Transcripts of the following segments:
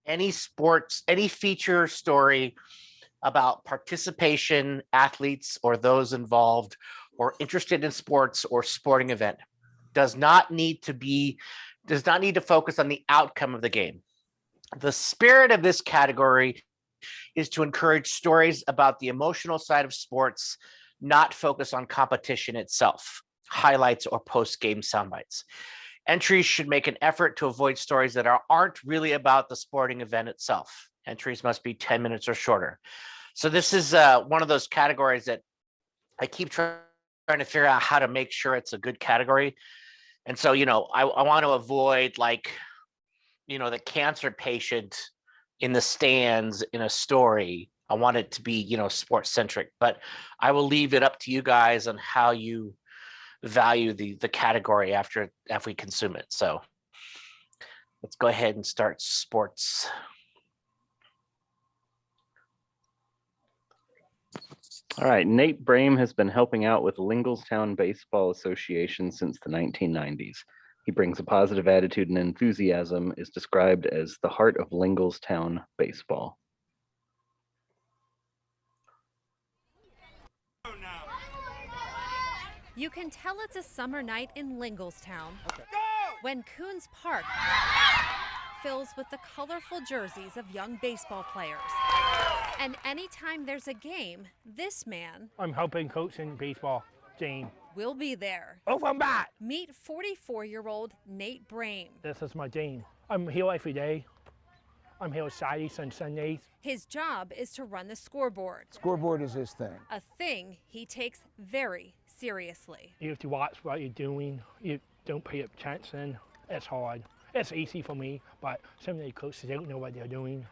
any sports, any feature story about participation, athletes, or those involved or interested in sports or sporting event. Does not need to focus on the outcome of the game. The spirit of this category is to encourage stories about the emotional side of sports, not focus on competition itself, highlights, or post-game soundbites. Entries should make an effort to avoid stories that aren't really about the sporting event itself. Entries must be 10 minutes or shorter. So this is one of those categories that I keep trying to figure out how to make sure it's a good category. And so, I want to avoid the cancer patient in the stands in a story. I want it to be, sports centric, but I will leave it up to you guys on how you value the category after we consume it. So let's go ahead and start sports. All right, Nate Brame has been helping out with Linglestown Baseball Association since the 1990s. He brings a positive attitude and enthusiasm, is described as the heart of Linglestown baseball. You can tell it's a summer night in Linglestown when Coons Park fills with the colorful jerseys of young baseball players. And anytime there's a game, this man... I'm helping coach in baseball, Jane. ...will be there. Oh, I'm back! Meet 44-year-old Nate Brame. This is my Jane. I'm here every day. I'm here Saturdays and Sundays. His job is to run the scoreboard. Scoreboard is his thing. A thing he takes very seriously. You have to watch what you're doing. You don't pay attention. It's hard. It's easy for me, but some of the coaches don't know what they're doing,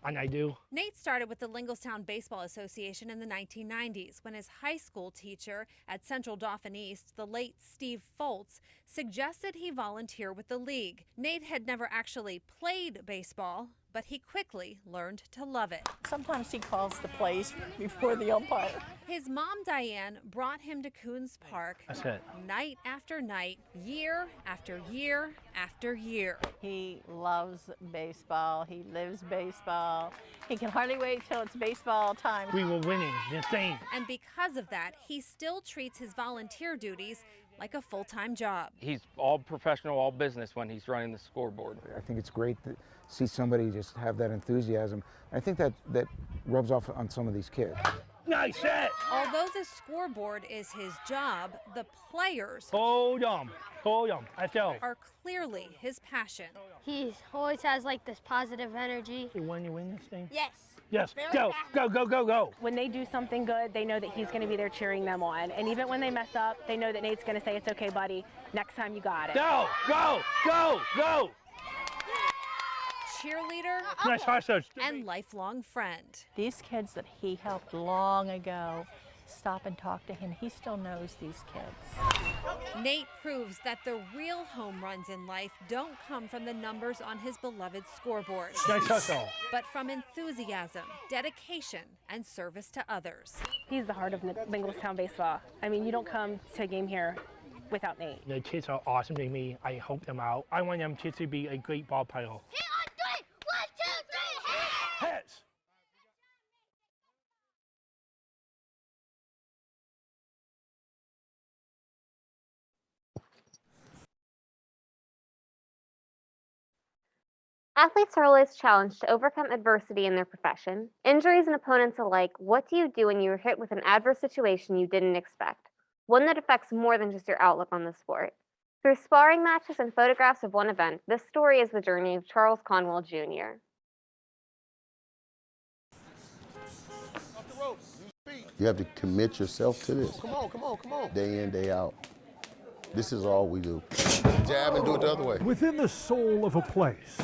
and I do. Nate started with the Linglestown Baseball Association in the 1990s when his high school teacher at Central Dauphin East, the late Steve Foltz, suggested he volunteer with the league. Nate had never actually played baseball, but he quickly learned to love it. Sometimes he calls the plays before the umpire. His mom, Diane, brought him to Coons Park That's it. night after night, year after year after year. He loves baseball. He lives baseball. He can hardly wait till it's baseball time. We were winning this game. And because of that, he still treats his volunteer duties like a full-time job. He's all professional, all business when he's running the scoreboard. I think it's great to see somebody just have that enthusiasm. I think that rubs off on some of these kids. Nice hit! Although the scoreboard is his job, the players Hold on. Let's go. are clearly his passion. He always has like this positive energy. When you win this thing? Yes. Yes. Go, go, go, go, go. When they do something good, they know that he's going to be there cheering them on. And even when they mess up, they know that Nate's going to say, it's okay, buddy. Next time you got it. Go, go, go, go. Cheerleader Nice hustle. and lifelong friend. These kids that he helped long ago, stop and talk to him. He still knows these kids. Nate proves that the real home runs in life don't come from the numbers on his beloved scoreboard, Nice hustle. but from enthusiasm, dedication, and service to others. He's the heart of Linglestown baseball. I mean, you don't come to a game here without Nate. The kids are awesome to me. I help them out. I want them kids to be a great ball player. Hit on three. 1, 2, 3, hit! Hits! Athletes are always challenged to overcome adversity in their profession. Injuries and opponents alike, what do you do when you are hit with an adverse situation you didn't expect? One that affects more than just your outlook on the sport. Through sparring matches and photographs of one event, this story is the journey of Charles Conwell Jr. You have to commit yourself to this. Come on. Day in, day out. This is all we do. Jab and do it the other way. Within the soul of a place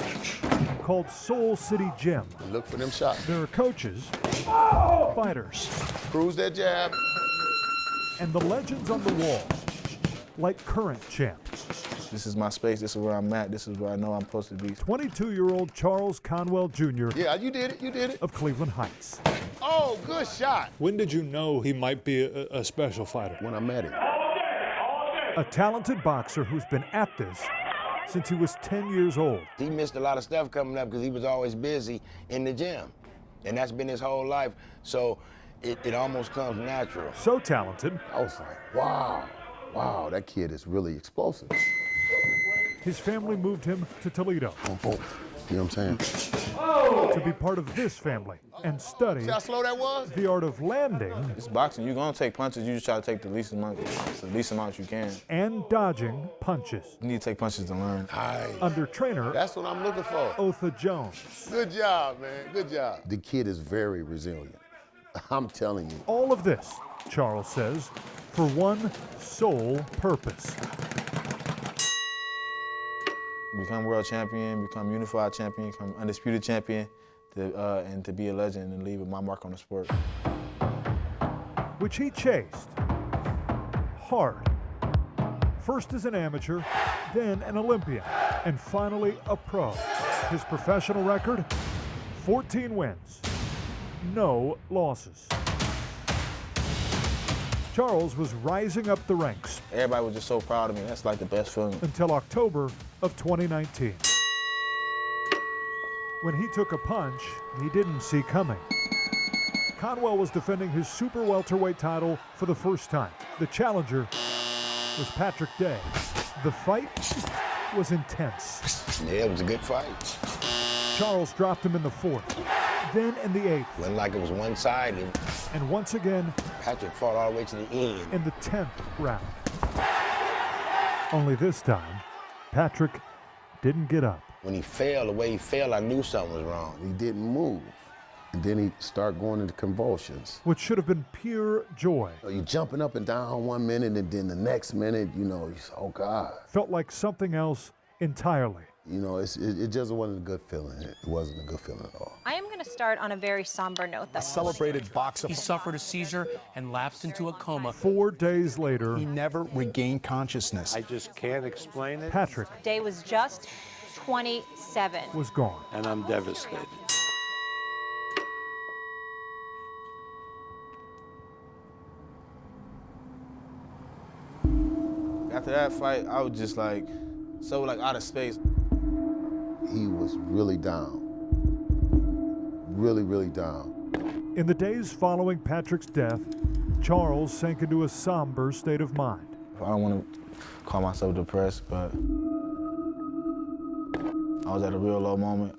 called Soul City Gym, Look for them shots. there are coaches, fighters, Cruise that jab. and the legends on the wall, like current champ. This is my space. This is where I'm at. This is where I know I'm supposed to be. 22-year-old Charles Conwell Jr. Yeah, you did it. of Cleveland Heights. Oh, good shot. When did you know he might be a special fighter? When I met him. A talented boxer who's been at this since he was 10 years old. He missed a lot of stuff coming up because he was always busy in the gym. And that's been his whole life. So it almost comes natural. So talented. I was like, wow, that kid is really explosive. His family moved him to Toledo. Boom, boom. You know what I'm saying? To be part of this family and study See how slow that was? the art of landing. It's boxing. You're gonna take punches. You just try to take the least amount you can. And dodging punches. You need to take punches to learn. Under trainer, That's what I'm looking for. Otha Jones. Good job, man. Good job. The kid is very resilient. I'm telling you. All of this, Charles says, for one sole purpose. Become world champion, become unified champion, become undisputed champion, and to be a legend and leave my mark on the sport. Which he chased hard. First as an amateur, then an Olympian, and finally a pro. His professional record, 14 wins, no losses. Charles was rising up the ranks. Everybody was just so proud of me. That's like the best feeling. Until October of 2019. When he took a punch he didn't see coming. Conwell was defending his super welterweight title for the first time. The challenger was Patrick Day. The fight was intense. Yeah, it was a good fight. Charles dropped him in the fourth, then in the eighth. Wasn't like it was one-sided. And once again, Patrick fought all the way to the end. in the 10th round. Only this time, Patrick didn't get up. When he fell, the way he fell, I knew something was wrong. He didn't move. And then he started going into convulsions. Which should have been pure joy. You're jumping up and down 1 minute, and then the next minute, you know, oh God. Felt like something else entirely. You know, it just wasn't a good feeling. It wasn't a good feeling at all. I am going to start on a very somber note. A celebrated boxer. He suffered a seizure and lapsed into a coma. 4 days later, he never regained consciousness. I just can't explain it. Patrick Day was just 27. was gone. And I'm devastated. After that fight, I was just like, so like out of space. He was really down. Really, really down. In the days following Patrick's death, Charles sank into a somber state of mind. I don't want to call myself depressed, but I was at a real low moment.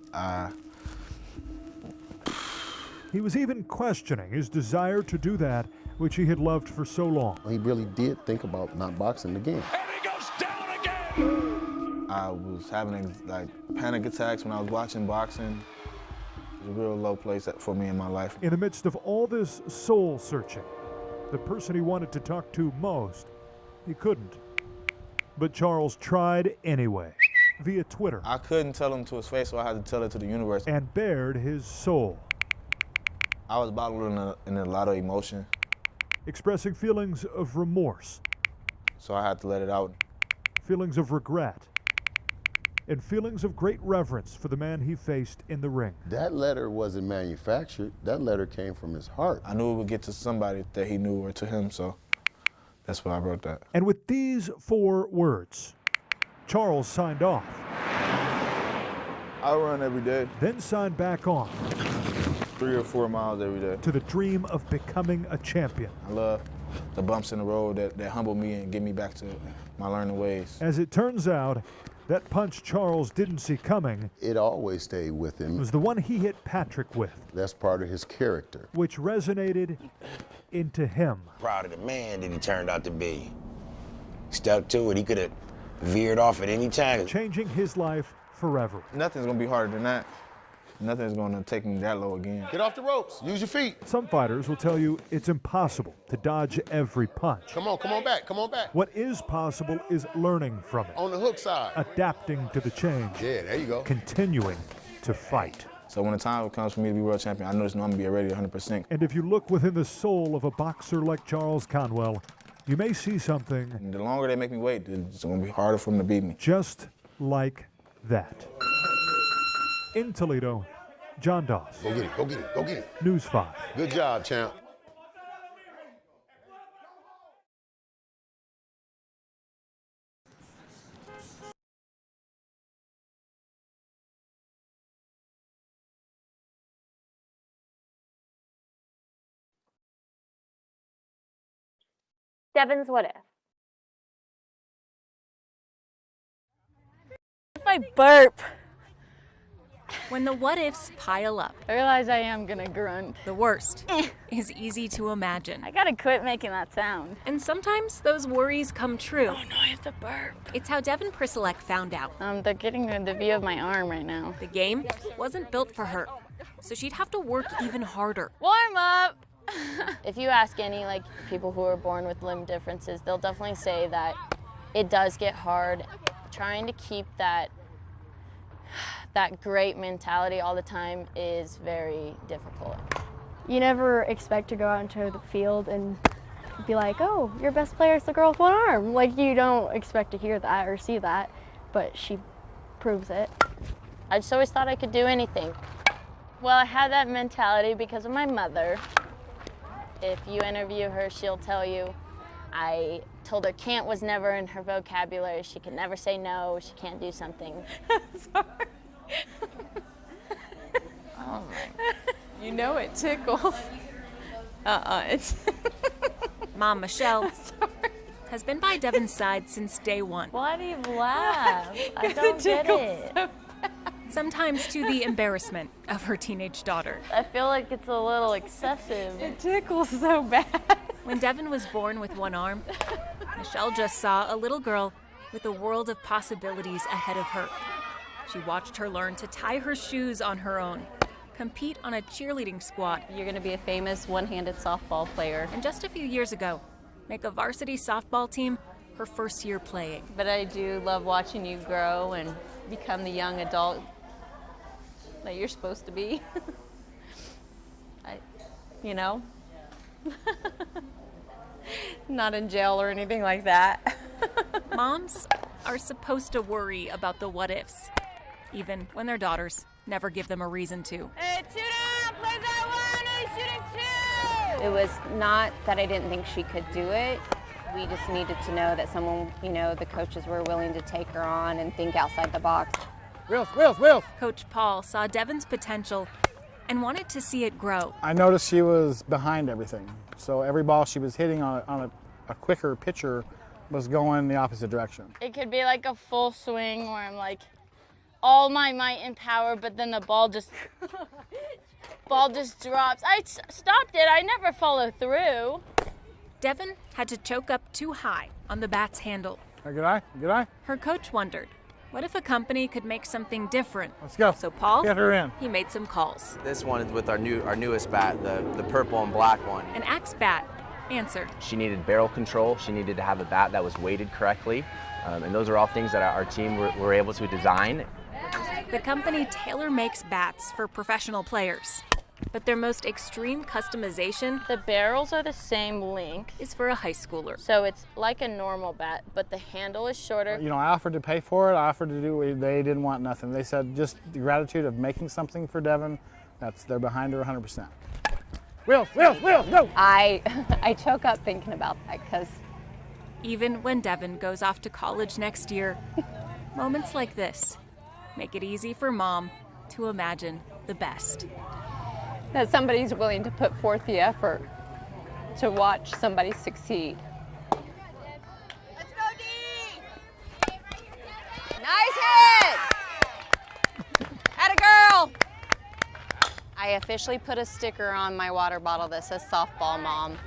He was even questioning his desire to do that which he had loved for so long. He really did think about not boxing again. And he goes down again! I was having like panic attacks when I was watching boxing. It was a real low place for me in my life. In the midst of all this soul searching, the person he wanted to talk to most, he couldn't. But Charles tried anyway, via Twitter. I couldn't tell him to his face, so I had to tell it to the universe. And bared his soul. I was bottled in a lot of emotion. Expressing feelings of remorse. So I had to let it out. Feelings of regret. And feelings of great reverence for the man he faced in the ring. That letter wasn't manufactured. That letter came from his heart. I knew it would get to somebody that he knew or to him, so that's why I wrote that. And with these 4 words, Charles signed off. I run every day. Then signed back on. 3 or 4 miles every day. To the dream of becoming a champion. I love the bumps in the road that humble me and get me back to my learning ways. As it turns out, that punch Charles didn't see coming, it always stayed with him, was the one he hit Patrick with. That's part of his character. Which resonated into him. Proud of the man that he turned out to be. Stuck to it. He could have veered off at any time. Changing his life forever. Nothing's gonna be harder than that. Nothing's gonna take me that low again. Get off the ropes. Use your feet. Some fighters will tell you it's impossible to dodge every punch. Come on back. Come on back. What is possible is learning from it. On the hook side. Adapting to the change. Yeah, there you go. Continuing to fight. So when the time comes for me to be world champion, I know I'm gonna be ready 100%. And if you look within the soul of a boxer like Charles Conwell, you may see something. And the longer they make me wait, it's gonna be harder for them to beat me. Just like that. In Toledo, John Doss. Go get it, go get it, go get it. News 5. Good job, champ. Devin's what if. If I burp. When the what ifs pile up, I realize I am gonna grunt. the worst is easy to imagine. I gotta quit making that sound. And sometimes those worries come true. Oh no, I have to burp. It's how Devin Prisilek found out. They're getting the view of my arm right now. The game wasn't built for her, so she'd have to work even harder. Warm up! If you ask any people who are born with limb differences, they'll definitely say that it does get hard. Trying to keep that great mentality all the time is very difficult. You never expect to go out into the field and be like, oh, your best player is the girl with one arm. Like, you don't expect to hear that or see that, but she proves it. I just always thought I could do anything. Well, I had that mentality because of my mother. If you interview her, she'll tell you I told her can't was never in her vocabulary. She can never say no. She can't do something. Sorry. Oh my. You know it tickles. It's... Mom, Michelle, has been by Devin's side since day one. Why do you laugh? I don't get it. So sometimes to the embarrassment of her teenage daughter. I feel like it's a little excessive. It tickles so bad. When Devin was born with one arm, Michelle just saw a little girl with a world of possibilities ahead of her. She watched her learn to tie her shoes on her own, compete on a cheerleading squad. You're going to be a famous one-handed softball player. And just a few years ago, make a varsity softball team her first year playing. But I do love watching you grow and become the young adult that you're supposed to be. You know? Not in jail or anything like that. Moms are supposed to worry about the what ifs, even when their daughters never give them a reason to. Hey, 2 down, plays that one, he's shooting 2! It was not that I didn't think she could do it. We just needed to know that someone, the coaches were willing to take her on and think outside the box. Wheels! Coach Paul saw Devin's potential and wanted to see it grow. I noticed she was behind everything. So every ball she was hitting on a quicker pitcher was going the opposite direction. It could be like a full swing where I'm like all my might and power, but then the ball just drops. I stopped it. I never follow through. Devin had to choke up too high on the bat's handle. Good eye. Her coach wondered, what if a company could make something different? Let's go. So Paul, get her in. He made some calls. This one is with our newest bat, the purple and black one. An Axe bat answered. She needed barrel control. She needed to have a bat that was weighted correctly. And those are all things that our team were able to design. The company tailor-makes bats for professional players. But their most extreme customization, the barrels are the same length, is for a high schooler. So it's like a normal bat, but the handle is shorter. I offered to pay for it. I offered to do it. They didn't want nothing. They said just the gratitude of making something for Devin. They're behind her 100%. Wheels, go! I choke up thinking about that because even when Devin goes off to college next year, moments like this make it easy for Mom to imagine the best. That somebody's willing to put forth the effort to watch somebody succeed. Let's go, D! Nice hit! Atta girl! I officially put a sticker on my water bottle that says softball mom.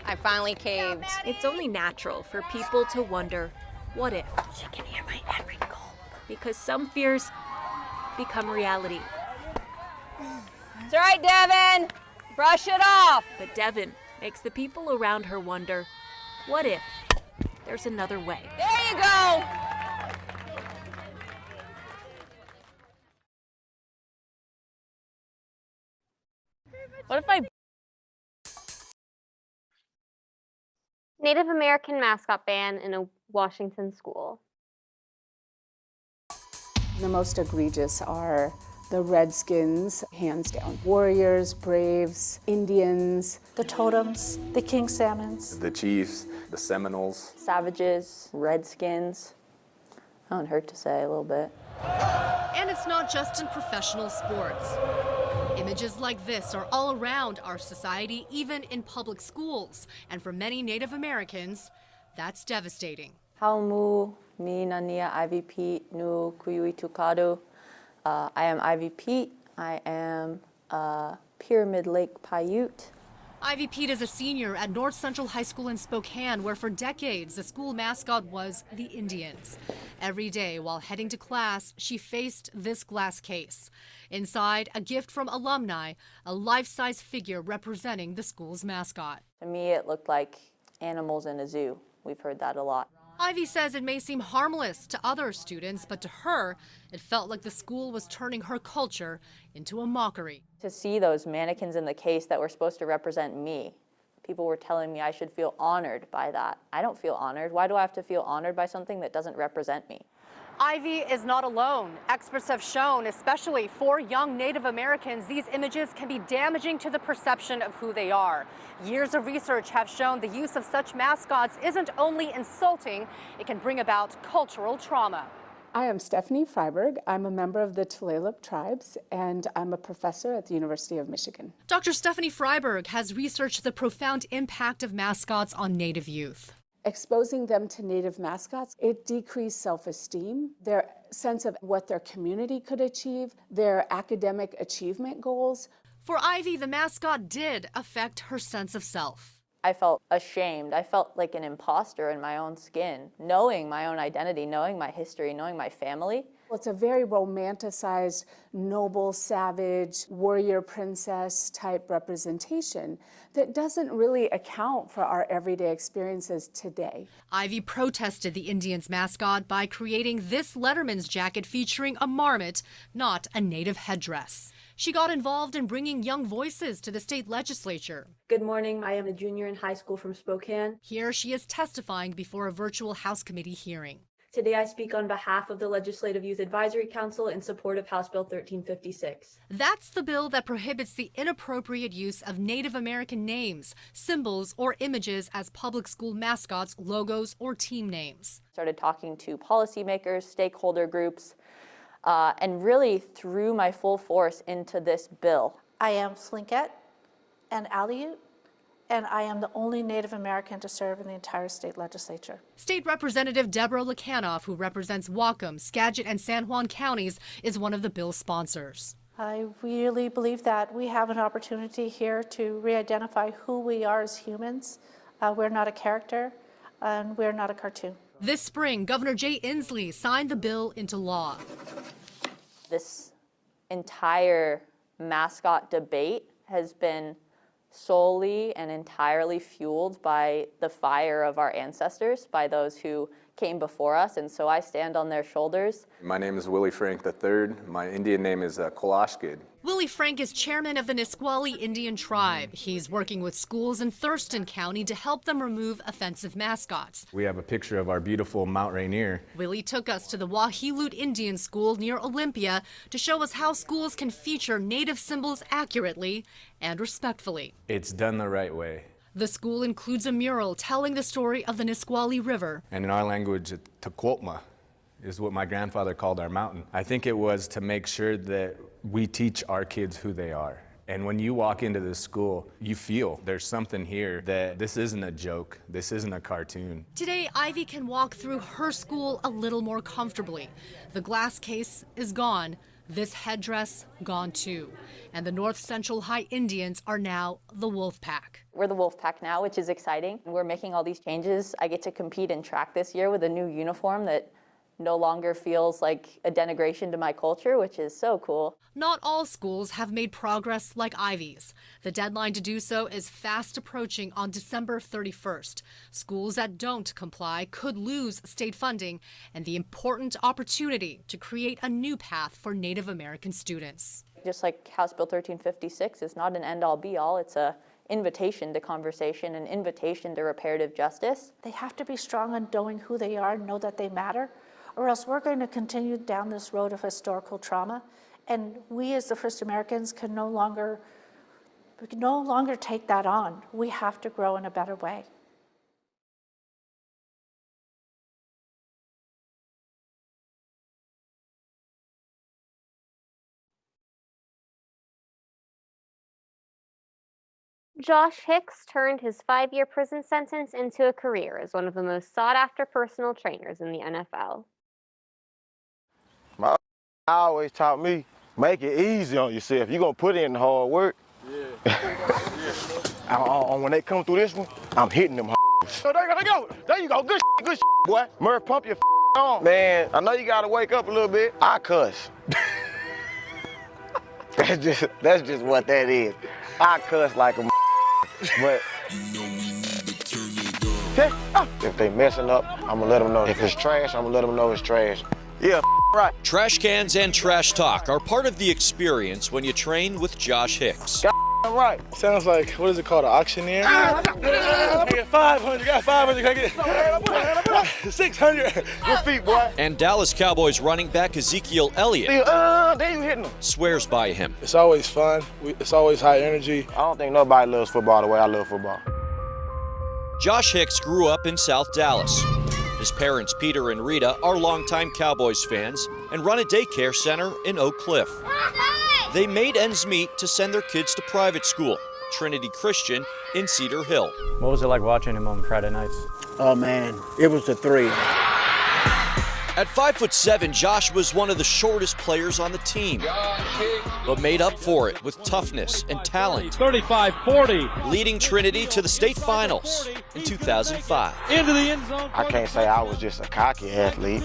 I finally caved. It's only natural for people to wonder, what if? She can hear my every gulp. Because some fears become reality. It's all right, Devin. Brush it off. But Devin makes the people around her wonder, what if there's another way? There you go. What if I... Native American mascot ban in a Washington school. The most egregious are the Redskins, hands down. Warriors, Braves, Indians. The Totems, the King Salmons. The Chiefs, the Seminoles. Savages, Redskins. I don't hurt to say a little bit. And it's not just in professional sports. In Images like this are all around our society, even in public schools. And for many Native Americans, that's devastating. Haumu mi nania Ivy Pete nu kuyui tukadu. I am Ivy Pete. I am a Pyramid Lake Paiute. Ivy Pete is a senior at North Central High School in Spokane, where for decades the school mascot was the Indians. Every day while heading to class, she faced this glass case. Inside, a gift from alumni, a life-size figure representing the school's mascot. To me, it looked like animals in a zoo. We've heard that a lot. Ivy says it may seem harmless to other students, but to her, it felt like the school was turning her culture into a mockery. To see those mannequins in the case that were supposed to represent me, people were telling me I should feel honored by that. I don't feel honored. Why do I have to feel honored by something that doesn't represent me? Ivy is not alone. Experts have shown, especially for young Native Americans, these images can be damaging to the perception of who they are. Years of research have shown the use of such mascots isn't only insulting, it can bring about cultural trauma. I am Stephanie Freiberg. I'm a member of the Tulalip tribes, and I'm a professor at the University of Michigan. Dr. Stephanie Freiberg has researched the profound impact of mascots on Native youth. Exposing them to Native mascots, it decreased self-esteem, their sense of what their community could achieve, their academic achievement goals. For Ivy, the mascot did affect her sense of self. I felt ashamed. I felt like an imposter in my own skin, knowing my own identity, knowing my history, knowing my family. It's a very romanticized, noble, savage, warrior princess type representation that doesn't really account for our everyday experiences today. Ivy protested the Indians' mascot by creating this Letterman's jacket featuring a marmot, not a native headdress. She got involved in bringing young voices to the state legislature. Good morning. I am a junior in high school from Spokane. Here she is testifying before a virtual House committee hearing. Today I speak on behalf of the Legislative Youth Advisory Council in support of House Bill 1356. That's the bill that prohibits the inappropriate use of Native American names, symbols, or images as public school mascots, logos, or team names. Started talking to policymakers, stakeholder groups, and really threw my full force into this bill. I am Slinket and Aleut, and I am the only Native American to serve in the entire state legislature. State Representative Deborah Lekanoff, who represents Whatcom, Skagit, and San Juan counties, is one of the bill's sponsors. I really believe that we have an opportunity here to re-identify who we are as humans. We're not a character, and we're not a cartoon. This spring, Governor Jay Inslee signed the bill into law. This entire mascot debate has been solely and entirely fueled by the fire of our ancestors, by those who came before us, and so I stand on their shoulders. My name is Willie Frank III. My Indian name is Kolashkid. Willie Frank is chairman of the Nisqually Indian tribe. He's working with schools in Thurston County to help them remove offensive mascots. We have a picture of our beautiful Mount Rainier. Willie took us to the Wahilut Indian School near Olympia to show us how schools can feature Native symbols accurately and respectfully. It's done the right way. The school includes a mural telling the story of the Nisqually River. And in our language, Tequotma is what my grandfather called our mountain. I think it was to make sure that we teach our kids who they are. And when you walk into the school, you feel there's something here that this isn't a joke, this isn't a cartoon. Today, Ivy can walk through her school a little more comfortably. The glass case is gone. This headdress gone too. And the North Central High Indians are now the Wolf Pack. We're the Wolf Pack now, which is exciting. We're making all these changes. I get to compete in track this year with a new uniform that no longer feels like a denigration to my culture, which is so cool. Not all schools have made progress like Ivy's. The deadline to do so is fast approaching on December 31st. Schools that don't comply could lose state funding and the important opportunity to create a new path for Native American students. Just like House Bill 1356 is not an end-all be-all, it's an invitation to conversation, an invitation to reparative justice. They have to be strong on knowing who they are, know that they matter, or else we're going to continue down this road of historical trauma. And we as the First Americans can no longer take that on. We have to grow in a better way. Josh Hicks turned his 5-year prison sentence into a career as one of the most sought-after personal trainers in the NFL. My always taught me, make it easy on yourself. You're going to put in the hard work. When they come through this one, I'm hitting them. So there you go. There you go. Good boy. Murph, pump your on. Man, I know you got to wake up a little bit. I cuss. That's just what that is. I cuss like a but if they messing up, I'm gonna let them know. If it's trash, I'm gonna let them know it's trash. Yeah, right. Trash cans and trash talk are part of the experience when you train with Josh Hicks. Right. Sounds like, what is it called, an auctioneer? I get 500, got 500, can I get 600? Your feet, boy. And Dallas Cowboys running back Ezekiel Elliott There you hitting them. swears by him. It's always fun. It's always high energy. I don't think nobody loves football the way I love football. Josh Hicks grew up in South Dallas. His parents, Peter and Rita, are longtime Cowboys fans and run a daycare center in Oak Cliff. They made ends meet to send their kids to private school, Trinity Christian in Cedar Hill. What was it like watching him on Friday nights? Oh man, it was a thrill. At 5'7", Josh was one of the shortest players on the team, but made up for it with toughness and talent. 35-40. Leading Trinity to the state finals in 2005. Into the end zone. I can't say I was just a cocky athlete.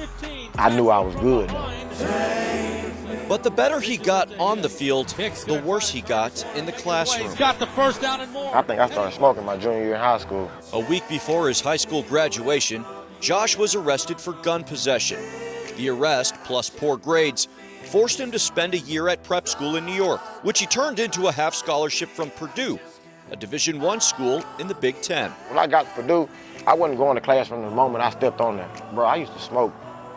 I knew I was good though. But the better he got on the field, the worse he got in the classroom. He's got the first down and more. I think I started smoking my junior year in high school. A week before his high school graduation, Josh was arrested for gun possession. The arrest, plus poor grades, forced him to spend a year at prep school in New York, which he turned into a half scholarship from Purdue, a Division I school in the Big Ten. When I got to Purdue, I wasn't going to class from the moment I stepped on there. Bro, I used to smoke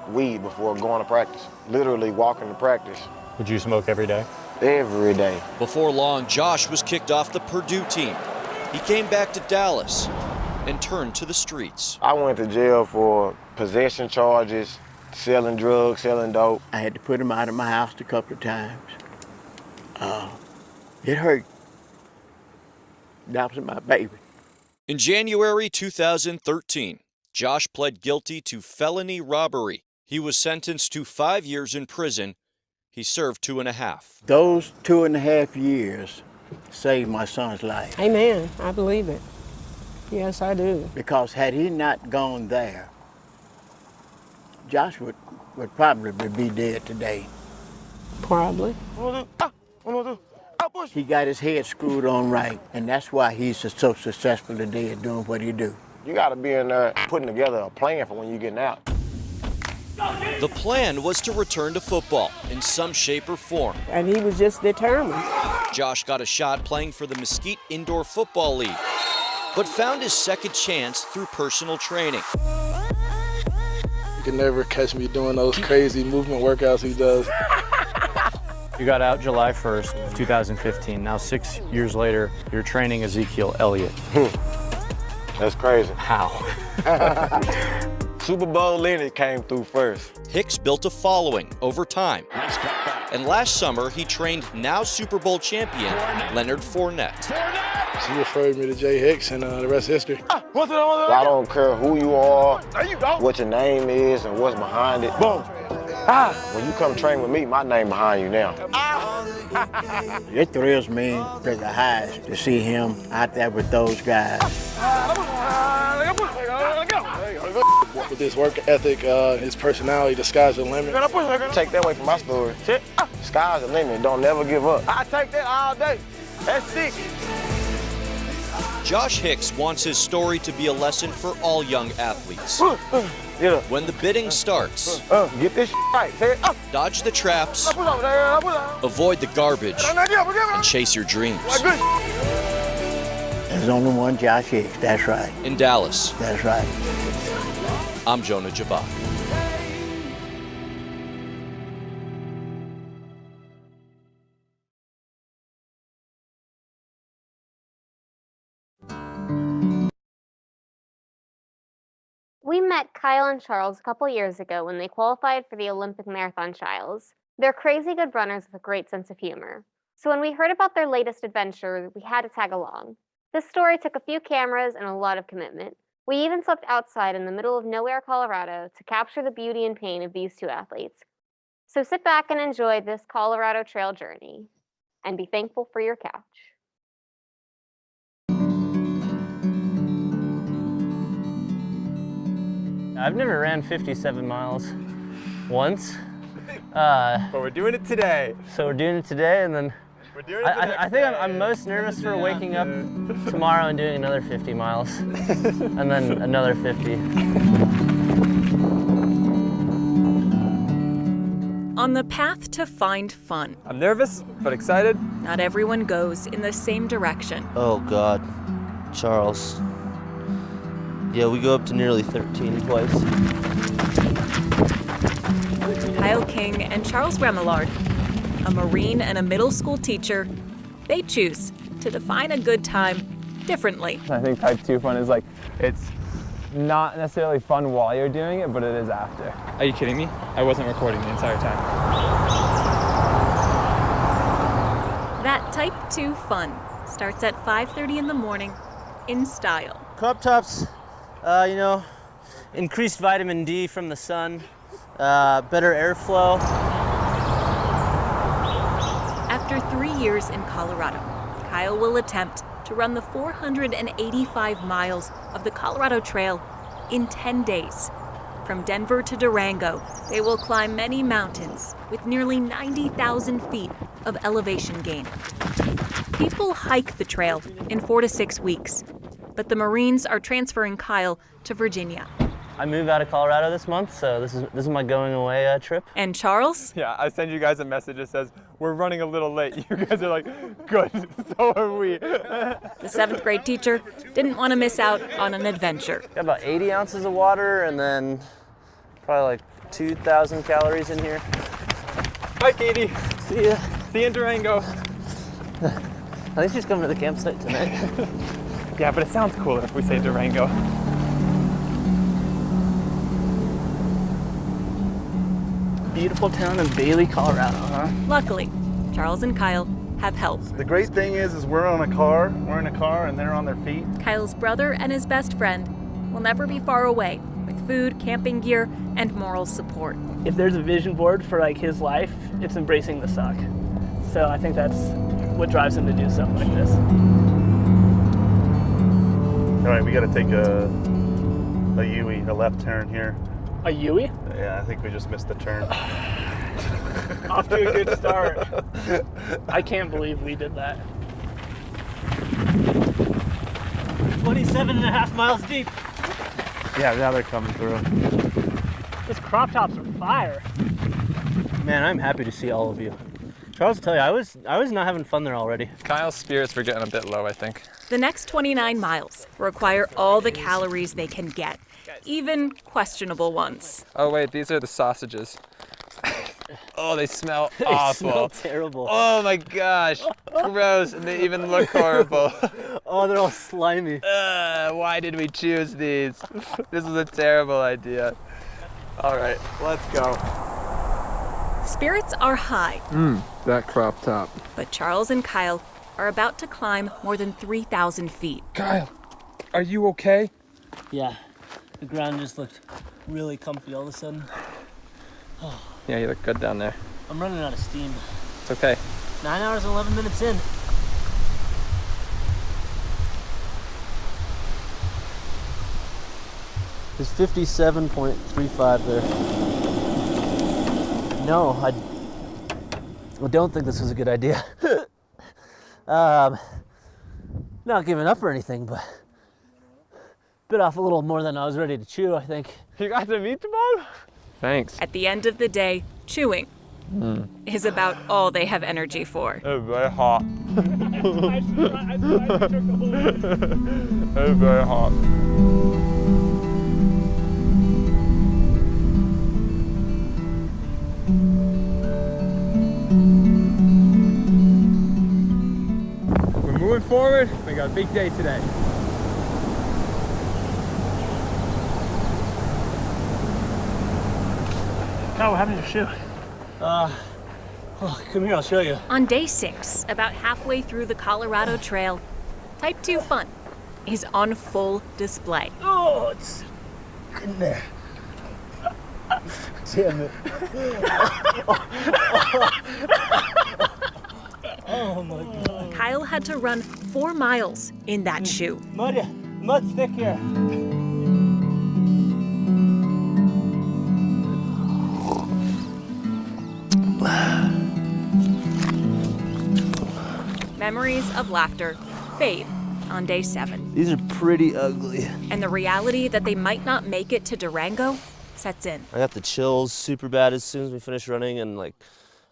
weed before going to practice, literally walking to practice. Would you smoke every day? Every day. Before long, Josh was kicked off the Purdue team. He came back to Dallas and turned to the streets. I went to jail for possession charges, selling drugs, selling dope. I had to put him out of my house a couple of times. It hurt. That was my baby. In January 2013, Josh pled guilty to felony robbery. He was sentenced to 5 years in prison. He served 2.5. Those 2.5 years saved my son's life. Amen. I believe it. Yes, I do. Because had he not gone there, Josh would probably be dead today. Probably. He got his head screwed on right, and that's why he's so successful today at doing what he do. You got to be in there putting together a plan for when you're getting out. The plan was to return to football in some shape or form. And he was just determined. Josh got a shot playing for the Mesquite Indoor Football League, but found his second chance through personal training. You can never catch me doing those crazy movement workouts he does. You got out July 1st, 2015. Now 6 years later, you're training Ezekiel Elliott. That's crazy. How? Super Bowl Leonard came through first. Hicks built a following over time. And last summer, he trained now Super Bowl champion Leonard Fournette. He referred me to Jay Hicks, and the rest is history. I don't care who you are, what your name is, and what's behind it. Boom. When you come train with me, my name behind you now. It thrills me to the highest to see him out there with those guys. With his work ethic, his personality, the sky's the limit. Take that away from my story. Sky's the limit. Don't never give up. I take that all day. That's sick. Josh Hicks wants his story to be a lesson for all young athletes. When the bidding starts, get this right. Dodge the traps, avoid the garbage, and chase your dreams. There's only one Josh Hicks, that's right. In Dallas. That's right. I'm Jonah Jabbar. We met Kyle and Charles a couple years ago when they qualified for the Olympic Marathon Trials. They're crazy good runners with a great sense of humor. So when we heard about their latest adventure, we had to tag along. This story took a few cameras and a lot of commitment. We even slept outside in the middle of nowhere, Colorado, to capture the beauty and pain of these two athletes. So sit back and enjoy this Colorado Trail journey, and be thankful for your couch. I've never ran 57 miles once. But we're doing it today. So we're doing it today, and then We're doing it the next I think day. I'm most nervous for waking up tomorrow and doing another 50 miles, and then another 50. On the path to find fun, I'm nervous, but excited. not everyone goes in the same direction. Oh God, Charles. Yeah, we go up to nearly 13 twice. Kyle King and Charles Remillard, a Marine and a middle school teacher, they choose to define a good time differently. I think type 2 fun is like, it's not necessarily fun while you're doing it, but it is after. Are you kidding me? I wasn't recording the entire time. That type 2 fun starts at 5:30 in the morning in style. Crop tops, increased vitamin D from the sun, better airflow. After 3 years in Colorado, Kyle will attempt to run the 485 miles of the Colorado Trail in 10 days. From Denver to Durango, they will climb many mountains with nearly 90,000 feet of elevation gain. People hike the trail in 4 to 6 weeks, but the Marines are transferring Kyle to Virginia. I move out of Colorado this month, so this is my going away trip. And Charles? Yeah, I send you guys a message that says, we're running a little late. You guys are like, good, so are we. The 7th grade teacher didn't want to miss out on an adventure. Got about 80 ounces of water and then probably like 2,000 calories in here. Bye, Katie. See ya. See you in Durango. I think she's coming to the campsite tonight. Yeah, but it sounds cooler if we say Durango. Beautiful town of Bailey, Colorado, huh? Luckily, Charles and Kyle have help. The great thing is we're in a car, and they're on their feet. Kyle's brother and his best friend will never be far away with food, camping gear, and moral support. If there's a vision board for like his life, it's embracing the suck. So I think that's what drives him to do something like this. All right, we got to take a U-ey, a left turn here. A U-ey? Yeah, I think we just missed the turn. Off to a good start. I can't believe we did that. 27.5 miles deep. Yeah, now they're coming through. These crop tops are fire. Man, I'm happy to see all of you. Charles, I'll tell you, I was not having fun there already. Kyle's spirits were getting a bit low, I think. The next 29 miles require all the calories they can get, even questionable ones. Oh wait, these are the sausages. Oh, they smell awful. They smell terrible. Oh my gosh, gross, and they even look horrible. Oh, they're all slimy. Why did we choose these? This was a terrible idea. All right, let's go. Spirits are high, That crop top. but Charles and Kyle are about to climb more than 3,000 feet. Kyle, are you okay? Yeah, the ground just looked really comfy all of a sudden. Oh, Yeah, you look good down there. I'm running out of steam. It's okay. 9 hours and 11 minutes in. There's 57.35 there. No, I don't think this was a good idea. Not giving up or anything, but bit off a little more than I was ready to chew, I think. You got the meatball? Thanks. At the end of the day, chewing is about all they have energy for. It's very hot. It's very hot. We're moving forward. We got a big day today. Kyle, what happened to your shoe? Come here, I'll show you. On day 6, about halfway through the Colorado Trail, Type 2 fun is on full display. Oh, it's in there. Damn it. Oh my God. Kyle had to run 4 miles in that shoe. Mud's thick here. Memories of laughter fade on day 7. These are pretty ugly. And the reality that they might not make it to Durango sets in. I got the chills super bad as soon as we finished running, and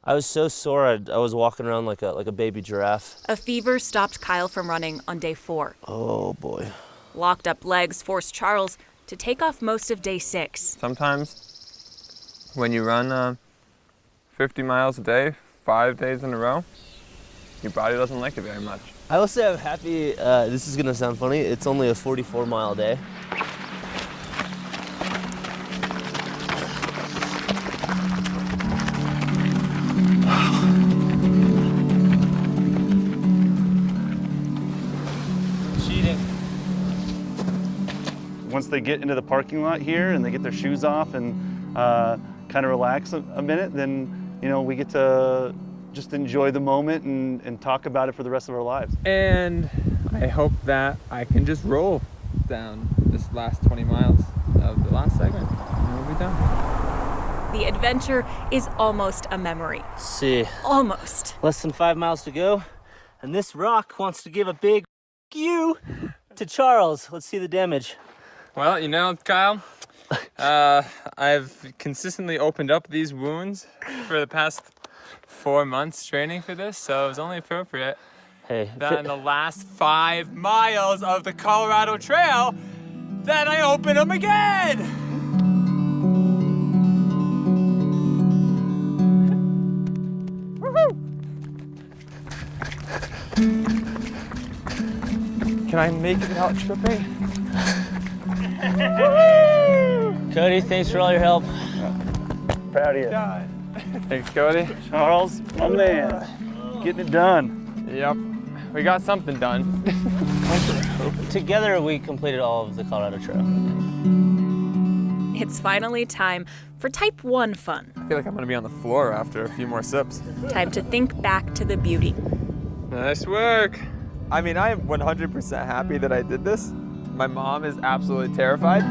I was so sore I was walking around like a baby giraffe. A fever stopped Kyle from running on day 4. Oh boy. Locked up legs forced Charles to take off most of day 6. Sometimes when you run 50 miles a day, 5 days in a row, your body doesn't like it very much. I will say I'm happy, this is gonna sound funny, it's only a 44-mile day. Cheating. Once they get into the parking lot here and they get their shoes off and kind of relax a minute, then we get to just enjoy the moment and talk about it for the rest of our lives. And I hope that I can just roll down this last 20 miles of the last segment, and we'll be done. The adventure is almost a memory. See. Almost. Less than 5 miles to go, and this rock wants to give a big you to Charles. Let's see the damage. Well, Kyle, I've consistently opened up these wounds for the past 4 months training for this, so it was only appropriate that in the last 5 miles of the Colorado Trail that I open them again. Woohoo! Can I make it without tripping? Cody, thanks for all your help. Proud of you. God. Thanks, Cody. Charles, my man, getting it done. Yep, we got something done. Together, we completed all of the Colorado Trail. It's finally time for Type 1 fun. I feel like I'm gonna be on the floor after a few more sips. Time to think back to the beauty. Nice work. I mean, I am 100% happy that I did this. My mom is absolutely terrified.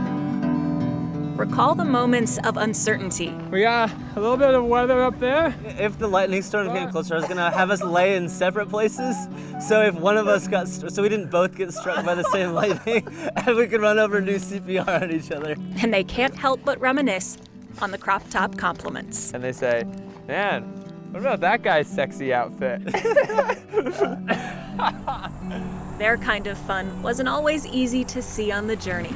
Recall the moments of uncertainty. We got a little bit of weather up there. If the lightning storm came closer, I was gonna have us lay in separate places. So if one of us so we didn't both get struck by the same lightning, and we could run over and do CPR on each other. And they can't help but reminisce on the crop top compliments. And they say, man, what about that guy's sexy outfit? Their kind of fun wasn't always easy to see on the journey,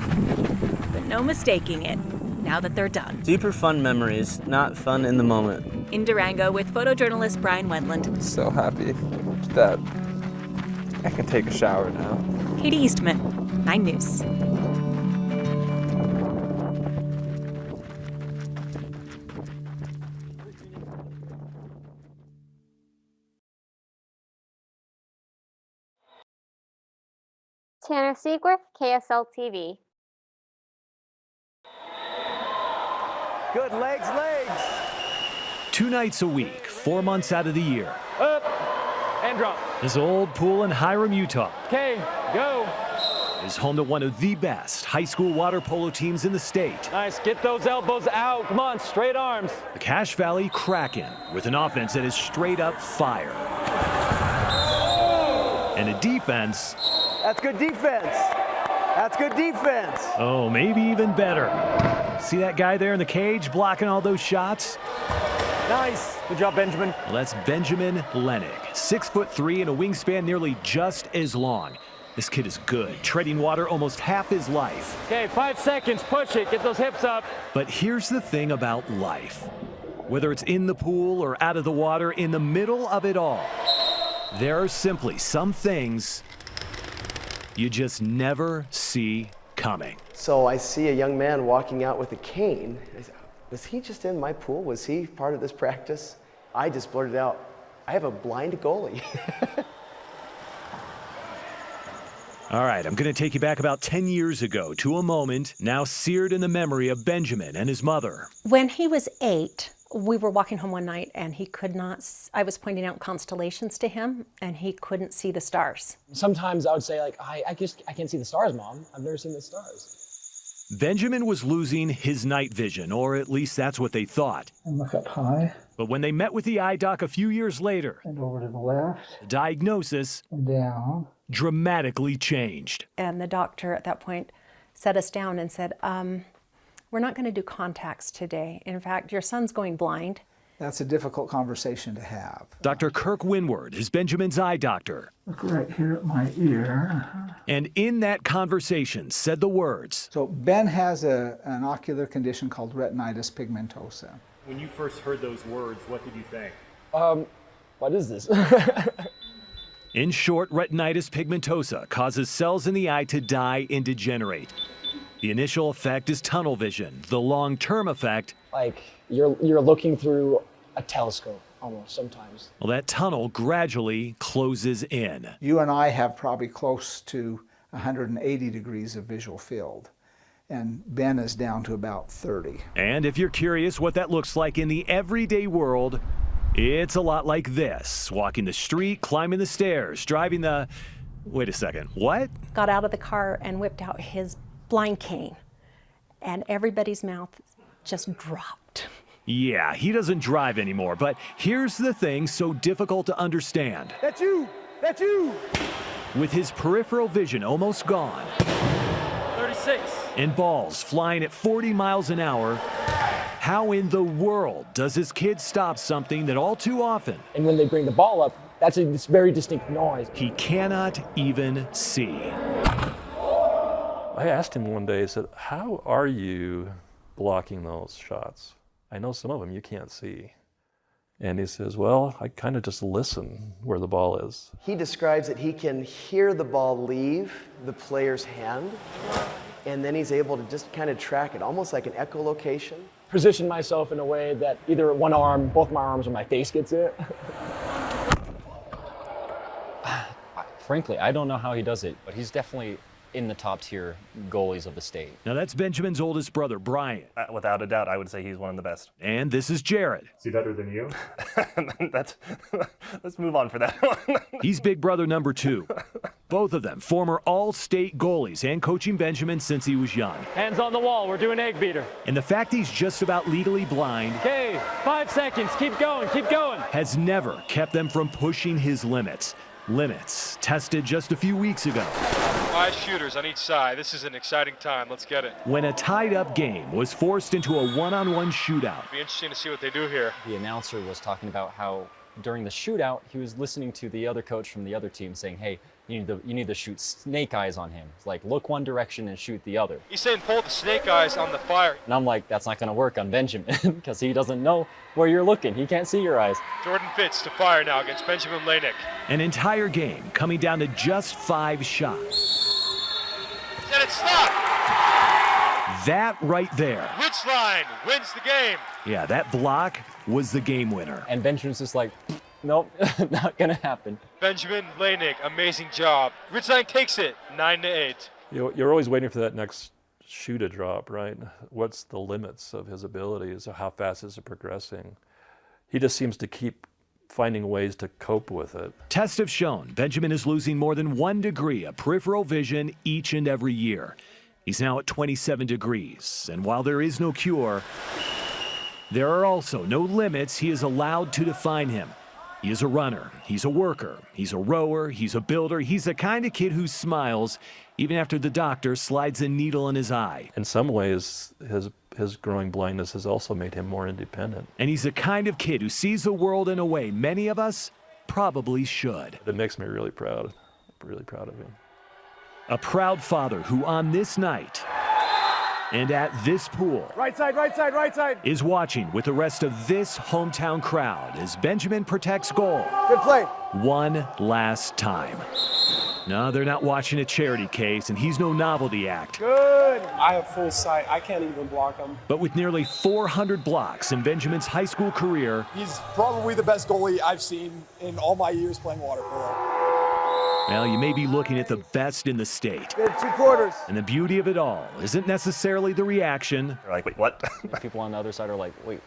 but no mistaking it now that they're done. Deeper fun memories, not fun in the moment. In Durango with photojournalist Brian Wendland. So happy that I can take a shower now. Katie Eastman, 9 News. Tanner Seaworth, KSL TV. Good legs. 2 nights a week, 4 months out of the year. Up and drop. This old pool in Hiram, Utah Okay, go. is home to one of the best high school water polo teams in the state. Nice, get those elbows out. Come on, straight arms. The Cache Valley Kraken, with an offense that is straight up fire. And a defense. That's good defense. That's good defense. Oh, maybe even better. See that guy there in the cage blocking all those shots? Nice. Good job, Benjamin. Well, that's Benjamin Lenig, 6'3" and a wingspan nearly just as long. This kid is good, treading water almost half his life. Okay, 5 seconds. Push it. Get those hips up. But here's the thing about life. Whether it's in the pool or out of the water, in the middle of it all, there are simply some things you just never see coming. So I see a young man walking out with a cane. I said, was he just in my pool? Was he part of this practice? I just blurted out, I have a blind goalie. All right, I'm going to take you back about 10 years ago to a moment now seared in the memory of Benjamin and his mother. When he was 8, we were walking home one night and he could not, I was pointing out constellations to him and he couldn't see the stars. Sometimes I would say like, I can't see the stars, Mom. I've never seen the stars. Benjamin was losing his night vision, or at least that's what they thought. And look up high. But when they met with the eye doc a few years later, And over to the left. the diagnosis And down. dramatically changed. And the doctor at that point set us down and said, we're not going to do contacts today. In fact, your son's going blind. That's a difficult conversation to have. Dr. Kirk Winward is Benjamin's eye doctor. Look right here at my ear. And in that conversation said the words. So Ben has an ocular condition called retinitis pigmentosa. When you first heard those words, what did you think? What is this? In short, retinitis pigmentosa causes cells in the eye to die and degenerate. The initial effect is tunnel vision. The long-term effect, Like you're looking through a telescope almost sometimes. well, that tunnel gradually closes in. You and I have probably close to 180 degrees of visual field, and Ben is down to about 30. And if you're curious what that looks like in the everyday world, it's a lot like this. Walking the street, climbing the stairs, driving the... Wait a second, what? Got out of the car and whipped out his blind cane. And everybody's mouth just dropped. Yeah, he doesn't drive anymore, but here's the thing so difficult to understand. That's you! That's you! With his peripheral vision almost gone, 36. and balls flying at 40 miles an hour, how in the world does this kid stop something that all too often... And when they bring the ball up, that's a very distinct noise. He cannot even see. I asked him one day, I said, how are you blocking those shots? I know some of them you can't see. And he says, well, I kind of just listen where the ball is. He describes that he can hear the ball leave the player's hand, and then he's able to just kind of track it, almost like an echolocation. Position myself in a way that either one arm, both my arms, or my face gets it. Frankly, I don't know how he does it, but he's definitely in the top tier goalies of the state. Now that's Benjamin's oldest brother, Brian. Without a doubt, I would say he's one of the best. And this is Jared. Is he better than you? Let's move on for that one. He's big brother number 2. Both of them former all-state goalies and coaching Benjamin since he was young. Hands on the wall, we're doing egg beater. And the fact he's just about legally blind Okay, 5 seconds, keep going, keep going. has never kept them from pushing his limits. Limits tested just a few weeks ago. 5 shooters on each side. This is an exciting time. Let's get it. When a tied-up game was forced into a one-on-one shootout. It'll be interesting to see what they do here. The announcer was talking about how during the shootout, he was listening to the other coach from the other team saying, hey, you need to shoot snake eyes on him. Like, look one direction and shoot the other. He's saying pull the snake eyes on the fire. And I'm like, that's not going to work on Benjamin because he doesn't know where you're looking. He can't see your eyes. Jordan Fitz to fire now against Benjamin Lanick. An entire game coming down to just 5 shots. And it's stopped. That right there. Which line wins the game? Yeah, that block was the game winner. And Benjamin's just like, nope, not going to happen. Benjamin Lanick, amazing job. Ridgeline takes it, 9-8. You're always waiting for that next shoe to drop, right? What's the limits of his abilities? How fast is it progressing? He just seems to keep finding ways to cope with it. Tests have shown Benjamin is losing more than 1 degree of peripheral vision each and every year. He's now at 27 degrees, and while there is no cure, there are also no limits he is allowed to define him. He is a runner, he's a worker, he's a rower, he's a builder, he's the kind of kid who smiles even after the doctor slides a needle in his eye. In some ways, his growing blindness has also made him more independent. And he's the kind of kid who sees the world in a way many of us probably should. That makes me really proud of him. A proud father who on this night and at this pool Right side, right side, right side. is watching with the rest of this hometown crowd as Benjamin protects goal. Good play. One last time. No, they're not watching a charity case, and he's no novelty act. Good. I have full sight. I can't even block him. But with nearly 400 blocks in Benjamin's high school career, He's probably the best goalie I've seen in all my years playing water polo. Well, you may be looking at the best in the state. Good 2 quarters. And the beauty of it all isn't necessarily the reaction. They're like, wait, what? People on the other side are like, wait,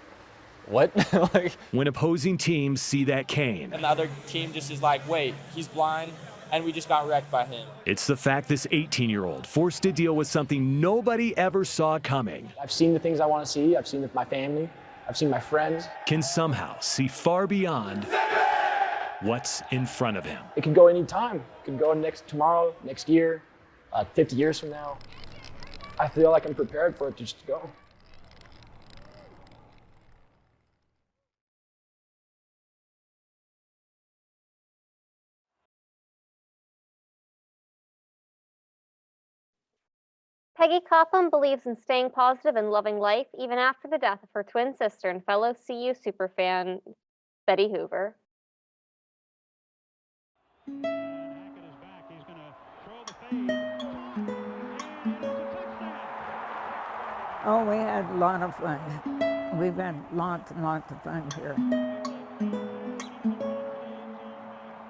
what? Like, when opposing teams see that cane. And the other team just is like, wait, he's blind, and we just got wrecked by him. It's the fact this 18-year-old forced to deal with something nobody ever saw coming. I've seen the things I want to see. I've seen my family. I've seen my friends. Can somehow see far beyond what's in front of him. It could go any time. It could go tomorrow, next year, 50 years from now. I feel like I'm prepared for it to just go. Peggy Copham believes in staying positive and loving life even after the death of her twin sister and fellow CU superfan, Betty Hoover. Oh, we had a lot of fun. We've had lots and lots of fun here.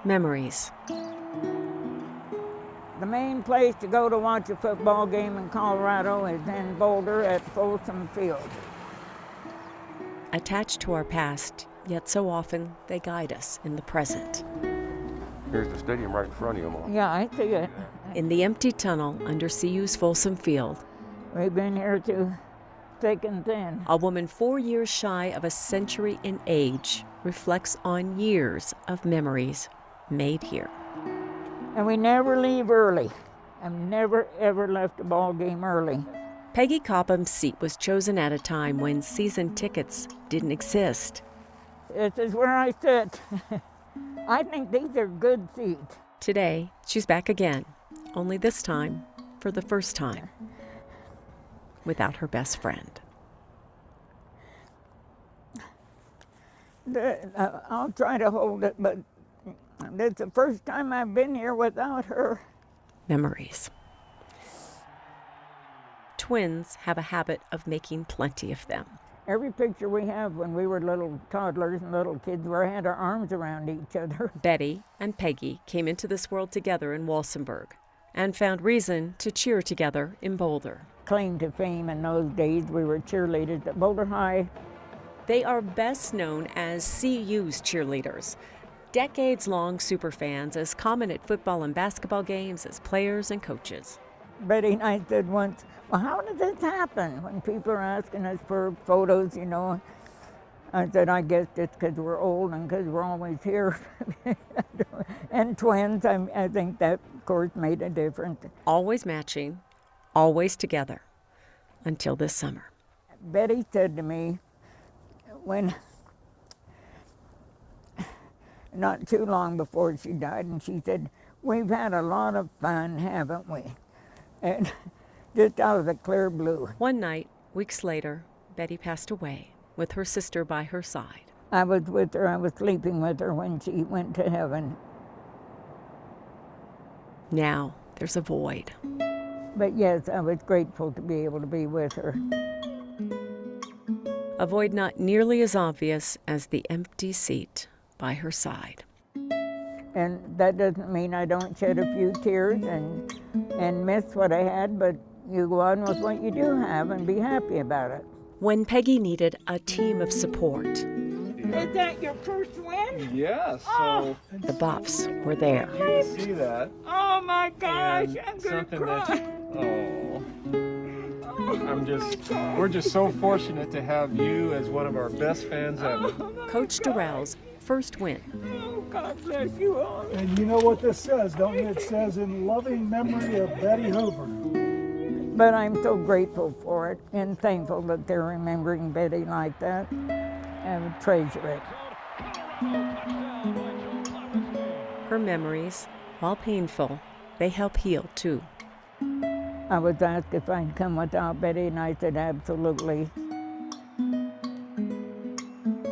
Memories. The main place to go to watch a football game in Colorado is in Boulder at Folsom Field. Attached to our past, yet so often they guide us in the present. Here's the stadium right in front of you, Mom. Yeah, I see it. In the empty tunnel under CU's Folsom Field. We've been here through thick and thin. A woman 4 years shy of a century in age reflects on years of memories made here. And we never leave early. I've never, ever left a ball game early. Peggy Cobham's seat was chosen at a time when season tickets didn't exist. This is where I sit. I think these are good seats. Today, she's back again, only this time, for the first time, without her best friend. I'll try to hold it, but it's the first time I've been here without her. Memories. Twins have a habit of making plenty of them. Every picture we have when we were little toddlers and little kids, we had our arms around each other. Betty and Peggy came into this world together in Walsenburg and found reason to cheer together in Boulder. Claim to fame in those days, we were cheerleaders at Boulder High. They are best known as CU's cheerleaders. Decades-long superfans, as common at football and basketball games as players and coaches. Betty and I said once, well, how did this happen? When people are asking us for photos, you know, I said, I guess it's because we're old and because we're always here. And twins, I think that, of course, made a difference. Always matching, always together, until this summer. Betty said to me, when not too long before she died, and she said, we've had a lot of fun, haven't we? And just out of the clear blue. One night, weeks later, Betty passed away with her sister by her side. I was with her, I was sleeping with her when she went to heaven. Now, there's a void. But yes, I was grateful to be able to be with her. A void not nearly as obvious as the empty seat by her side. And that doesn't mean I don't shed a few tears and miss what I had, but you go on with what you do have and be happy about it. When Peggy needed a team of support. Is that your first win? Yes. Oh. So the Buffs were there. You can see that. Oh my gosh, I'm gonna cry. We're just so fortunate to have you as one of our best fans ever. Coach Durrell's first win. Oh, God bless you all. And you know what this says, don't you? It says, in loving memory of Betty Hoover. But I'm so grateful for it and thankful that they're remembering Betty like that and treasure it. Her memories, while painful, they help heal too. I was asked if I'd come without Betty, and I said absolutely.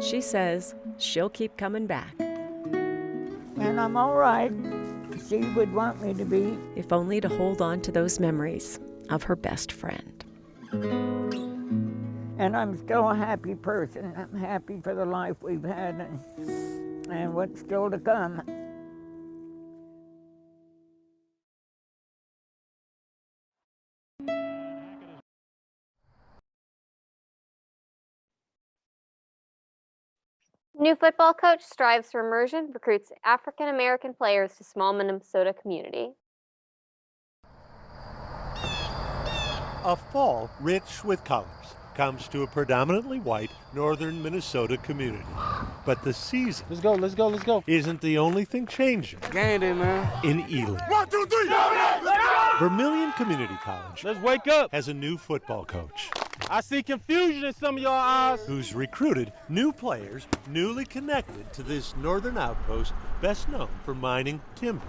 She says she'll keep coming back. And I'm all right. She would want me to be. If only to hold on to those memories of her best friend. And I'm still a happy person. I'm happy for the life we've had and what's still to come. New football coach strives for immersion, recruits African American players to small Minnesota community. A fall rich with colors comes to a predominantly white northern Minnesota community. But the season Let's go. isn't the only thing changing Game day, man. in Ely. 1, 2, 3. Vermilion Community College Let's wake up. has a new football coach I see confusion in some of y'all eyes. who's recruited new players newly connected to this northern outpost best known for mining, timber,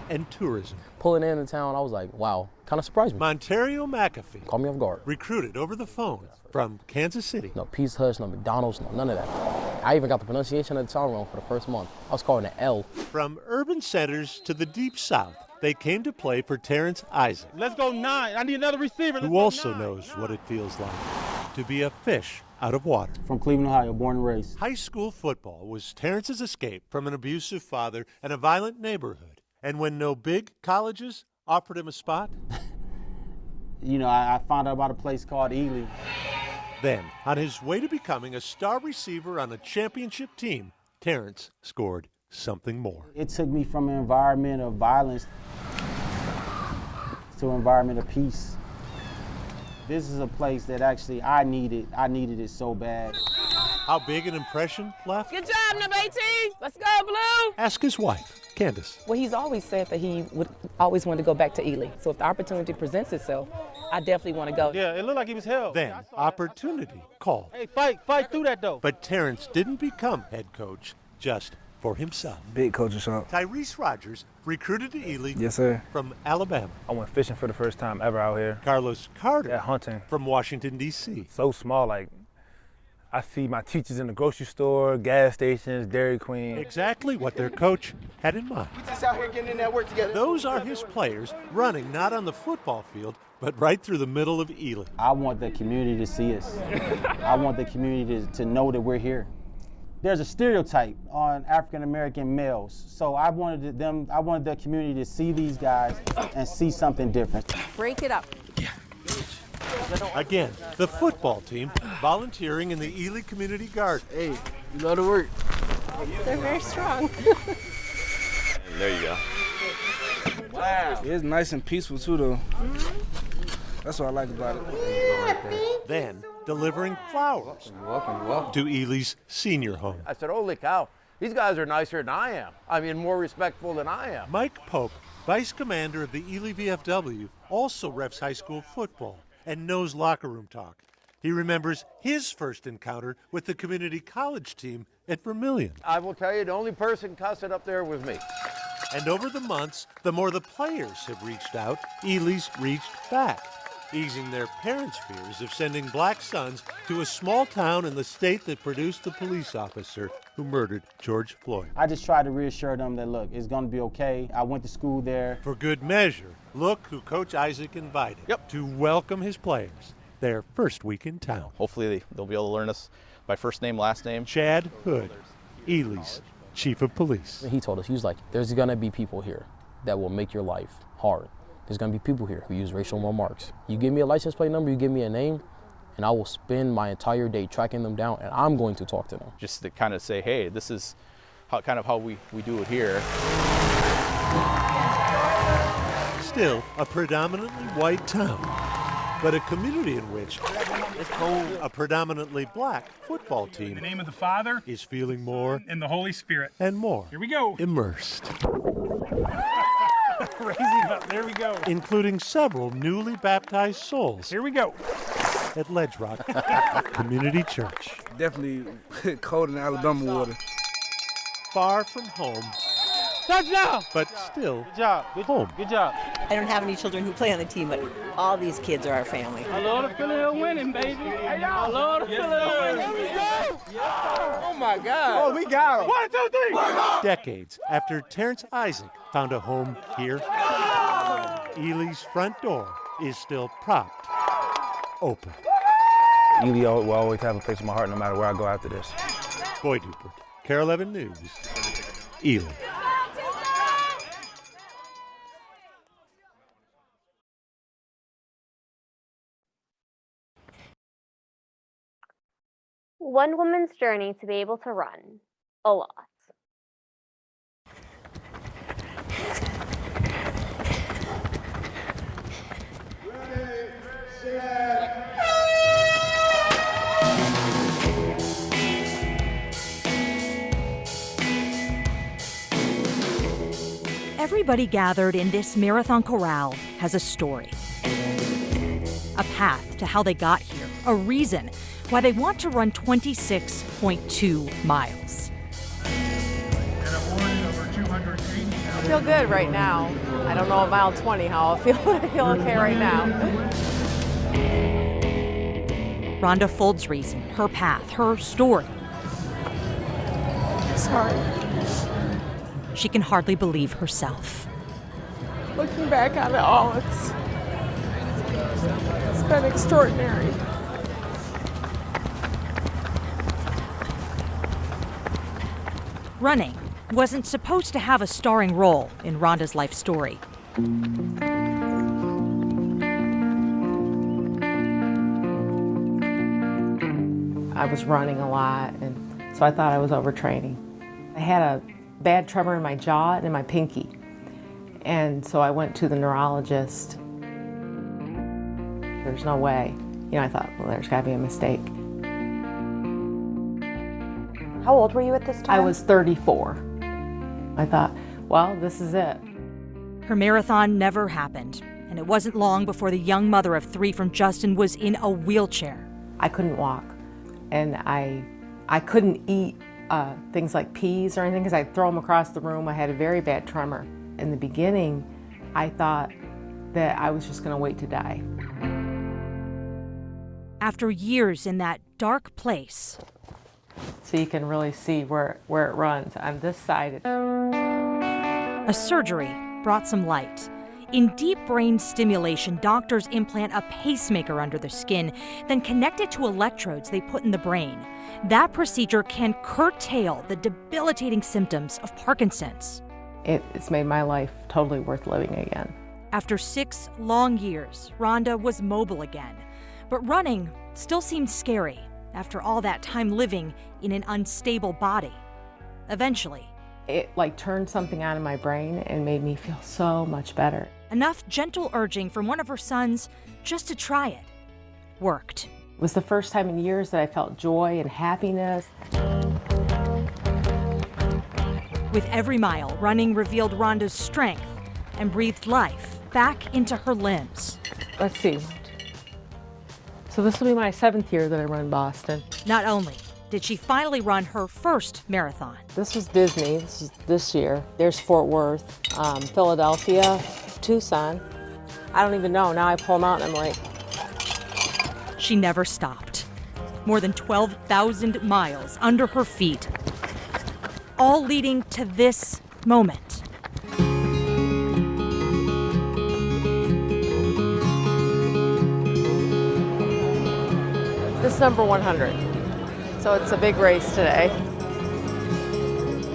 and tourism. Pulling into town, I was like, wow, kind of surprised me. Montario McAfee, Caught me off guard. recruited over the phone from Kansas City. No Peace Hush, no McDonald's, no none of that. I even got the pronunciation of the town wrong for the first month. I was calling it L. From urban centers to the deep south, they came to play for Terrence Isaac, Let's go 9. I need another receiver. who also knows what it feels like to be a fish out of water. From Cleveland, Ohio, born and raised. High school football was Terrence's escape from an abusive father and a violent neighborhood. And when no big colleges offered him a spot, You know, I found out about a place called Ely. then, on his way to becoming a star receiver on a championship team, Terrence scored something more. It took me from an environment of violence to an environment of peace. This is a place that actually I needed. I needed it so bad. How big an impression left? Good job, number 18. Let's go, Blue. Ask his wife, Candace. Well, he's always said that he would always want to go back to Ely. So if the opportunity presents itself, I definitely want to go. Yeah, it looked like he was held. Then, opportunity called. Hey, fight through that though. But Terrence didn't become head coach just for himself. Big coaching shop. Tyrese Rogers, recruited to Ely Yes, sir. from Alabama. I went fishing for the first time ever out here. Carlos Carter, Yeah, hunting. from Washington, D.C. So small, like I see my teachers in the grocery store, gas stations, Dairy Queen. Exactly what their coach had in mind. We just out here getting in that work together. Those are his players running not on the football field, but right through the middle of Ely. I want the community to see us. I want the community to know that we're here. There's a stereotype on African American males, so I wanted the community to see these guys and see something different. Break it up. Again, the football team volunteering in the Ely Community Garden. Hey, you love to work. They're very strong. There you go. Wow. It's nice and peaceful too, though. That's what I like about it. Then, delivering flowers to Ely's senior home. I said, holy cow, these guys are nicer than I am. I mean, more respectful than I am. Mike Pope, vice commander of the Ely VFW, also refs high school football and knows locker room talk. He remembers his first encounter with the community college team at Vermilion. I will tell you, the only person cussing up there was me. And over the months, the more the players have reached out, Ely's reached back, easing their parents' fears of sending black sons to a small town in the state that produced the police officer who murdered George Floyd. I just tried to reassure them that, look, it's gonna be okay. I went to school there. For good measure, look who Coach Isaac invited to welcome his players their first week in town. Hopefully they'll be able to learn us by first name, last name. Chad Hood, Ely's chief of police. He told us, he was like, there's gonna be people here that will make your life hard. There's gonna be people here who use racial remarks. You give me a license plate number, you give me a name, and I will spend my entire day tracking them down, and I'm going to talk to them. Just to kind of say, hey, this is how we do it here. Still a predominantly white town, but a community in which a predominantly black football team In the name of the Father, is feeling more and the Holy Spirit. and more Here we go. immersed, Raising up. There we go. including several newly baptized souls Here we go. at Ledge Rock Community Church. Definitely cold in Alabama water. Far from home, Touchdown! but still Good job. home. Good job. I don't have any children who play on the team, but all these kids are our family. I love the feeling of winning, baby. I love the feeling of winning. Oh my God. Oh, we got him. 1, 2, 3. Decades after Terrence Isaac found a home here, Ely's front door is still propped open. Ely will always have a place in my heart no matter where I go after this. Boyd Dupert, Care 11 News, Ely. One woman's journey to be able to run a lot. Everybody gathered in this marathon corral has a story. A path to how they got here, a reason why they want to run 26.2 miles. I feel good right now. I don't know at mile 20 how I'll feel, but I feel okay right now. Rhonda Fold's reason, her path, her story. Sorry. She can hardly believe herself. Looking back on it all, it's been extraordinary. Running wasn't supposed to have a starring role in Rhonda's life story. I was running a lot, and so I thought I was overtraining. I had a bad tremor in my jaw and in my pinky, and so I went to the neurologist. There's no way. I thought, well, there's got to be a mistake. How old were you at this time? I was 34. I thought, well, this is it. Her marathon never happened, and it wasn't long before the young mother of 3 from Justin was in a wheelchair. I couldn't walk, and I couldn't eat things like peas or anything because I'd throw them across the room. I had a very bad tremor. In the beginning, I thought that I was just going to wait to die. After years in that dark place, so you can really see where it runs. On this side, a surgery brought some light. In deep brain stimulation, doctors implant a pacemaker under the skin, then connect it to electrodes they put in the brain. That procedure can curtail the debilitating symptoms of Parkinson's. It's made my life totally worth living again. After 6 long years, Rhonda was mobile again. But running still seemed scary after all that time living in an unstable body. Eventually, it turned something on in my brain and made me feel so much better. Enough gentle urging from one of her sons just to try it worked. It was the first time in years that I felt joy and happiness. With every mile, running revealed Rhonda's strength and breathed life back into her limbs. Let's see. So this will be my 7th year that I run Boston. Not only did she finally run her first marathon. This was Disney, this is this year. There's Fort Worth, Philadelphia, Tucson. I don't even know, now I pull them out and I'm like. She never stopped. More than 12,000 miles under her feet, all leading to this moment. This is number 100, so it's a big race today.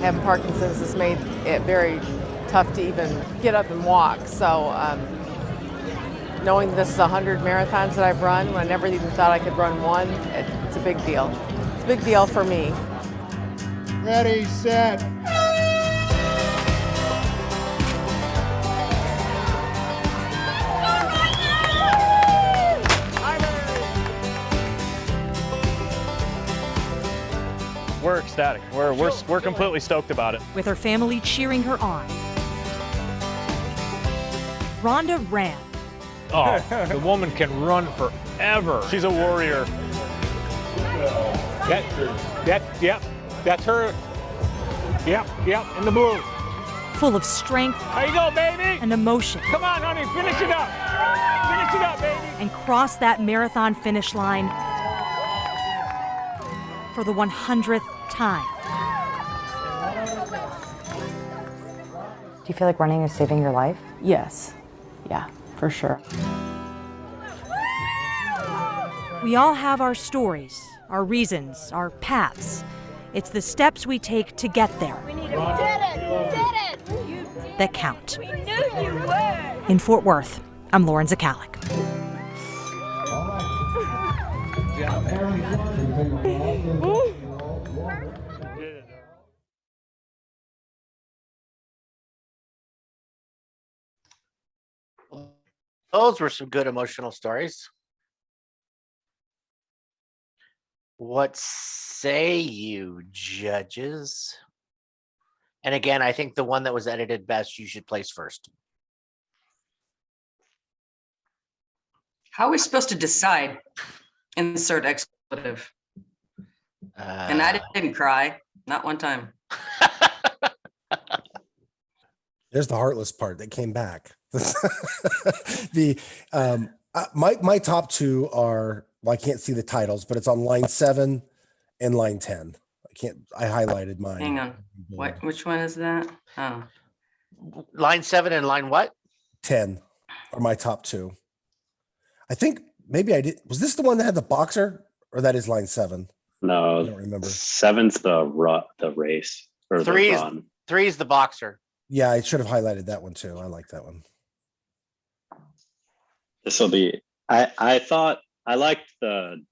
Having Parkinson's has made it very tough to even get up and walk, so knowing this is 100 marathons that I've run, when I never even thought I could run one, it's a big deal. It's a big deal for me. Ready, set. We're ecstatic. We're completely stoked about it. With her family cheering her on, Rhonda ran. Oh, the woman can run forever. She's a warrior. Yep, that's her. Yep, in the blue. Full of strength. There you go, baby. And emotion. Come on, honey, finish it up. Finish it up, baby. And cross that marathon finish line for the 100th time. Do you feel like running is saving your life? Yes, yeah, for sure. We all have our stories, our reasons, our paths. It's the steps we take to get there that count. We knew you were. In Fort Worth, I'm Lauren Zakalik. Woo! Those were some good emotional stories. What say you, judges? And again, I think the one that was edited best, you should place first. How are we supposed to decide? Insert expletive. And I didn't cry, not one time. There's the heartless part that came back. My top two are, well, I can't see the titles, but it's on line 7 and line 10. I highlighted mine. Hang on. Which one is that? Oh. Line 7 and line what? 10 are my top two. I think maybe I did. Was this the one that had the boxer, or that is line 7? No, I don't remember. 7's the race. Or 3 the run. 3 is the boxer. Yeah, I should have highlighted that one too. I like that one. This will be. I thought I liked the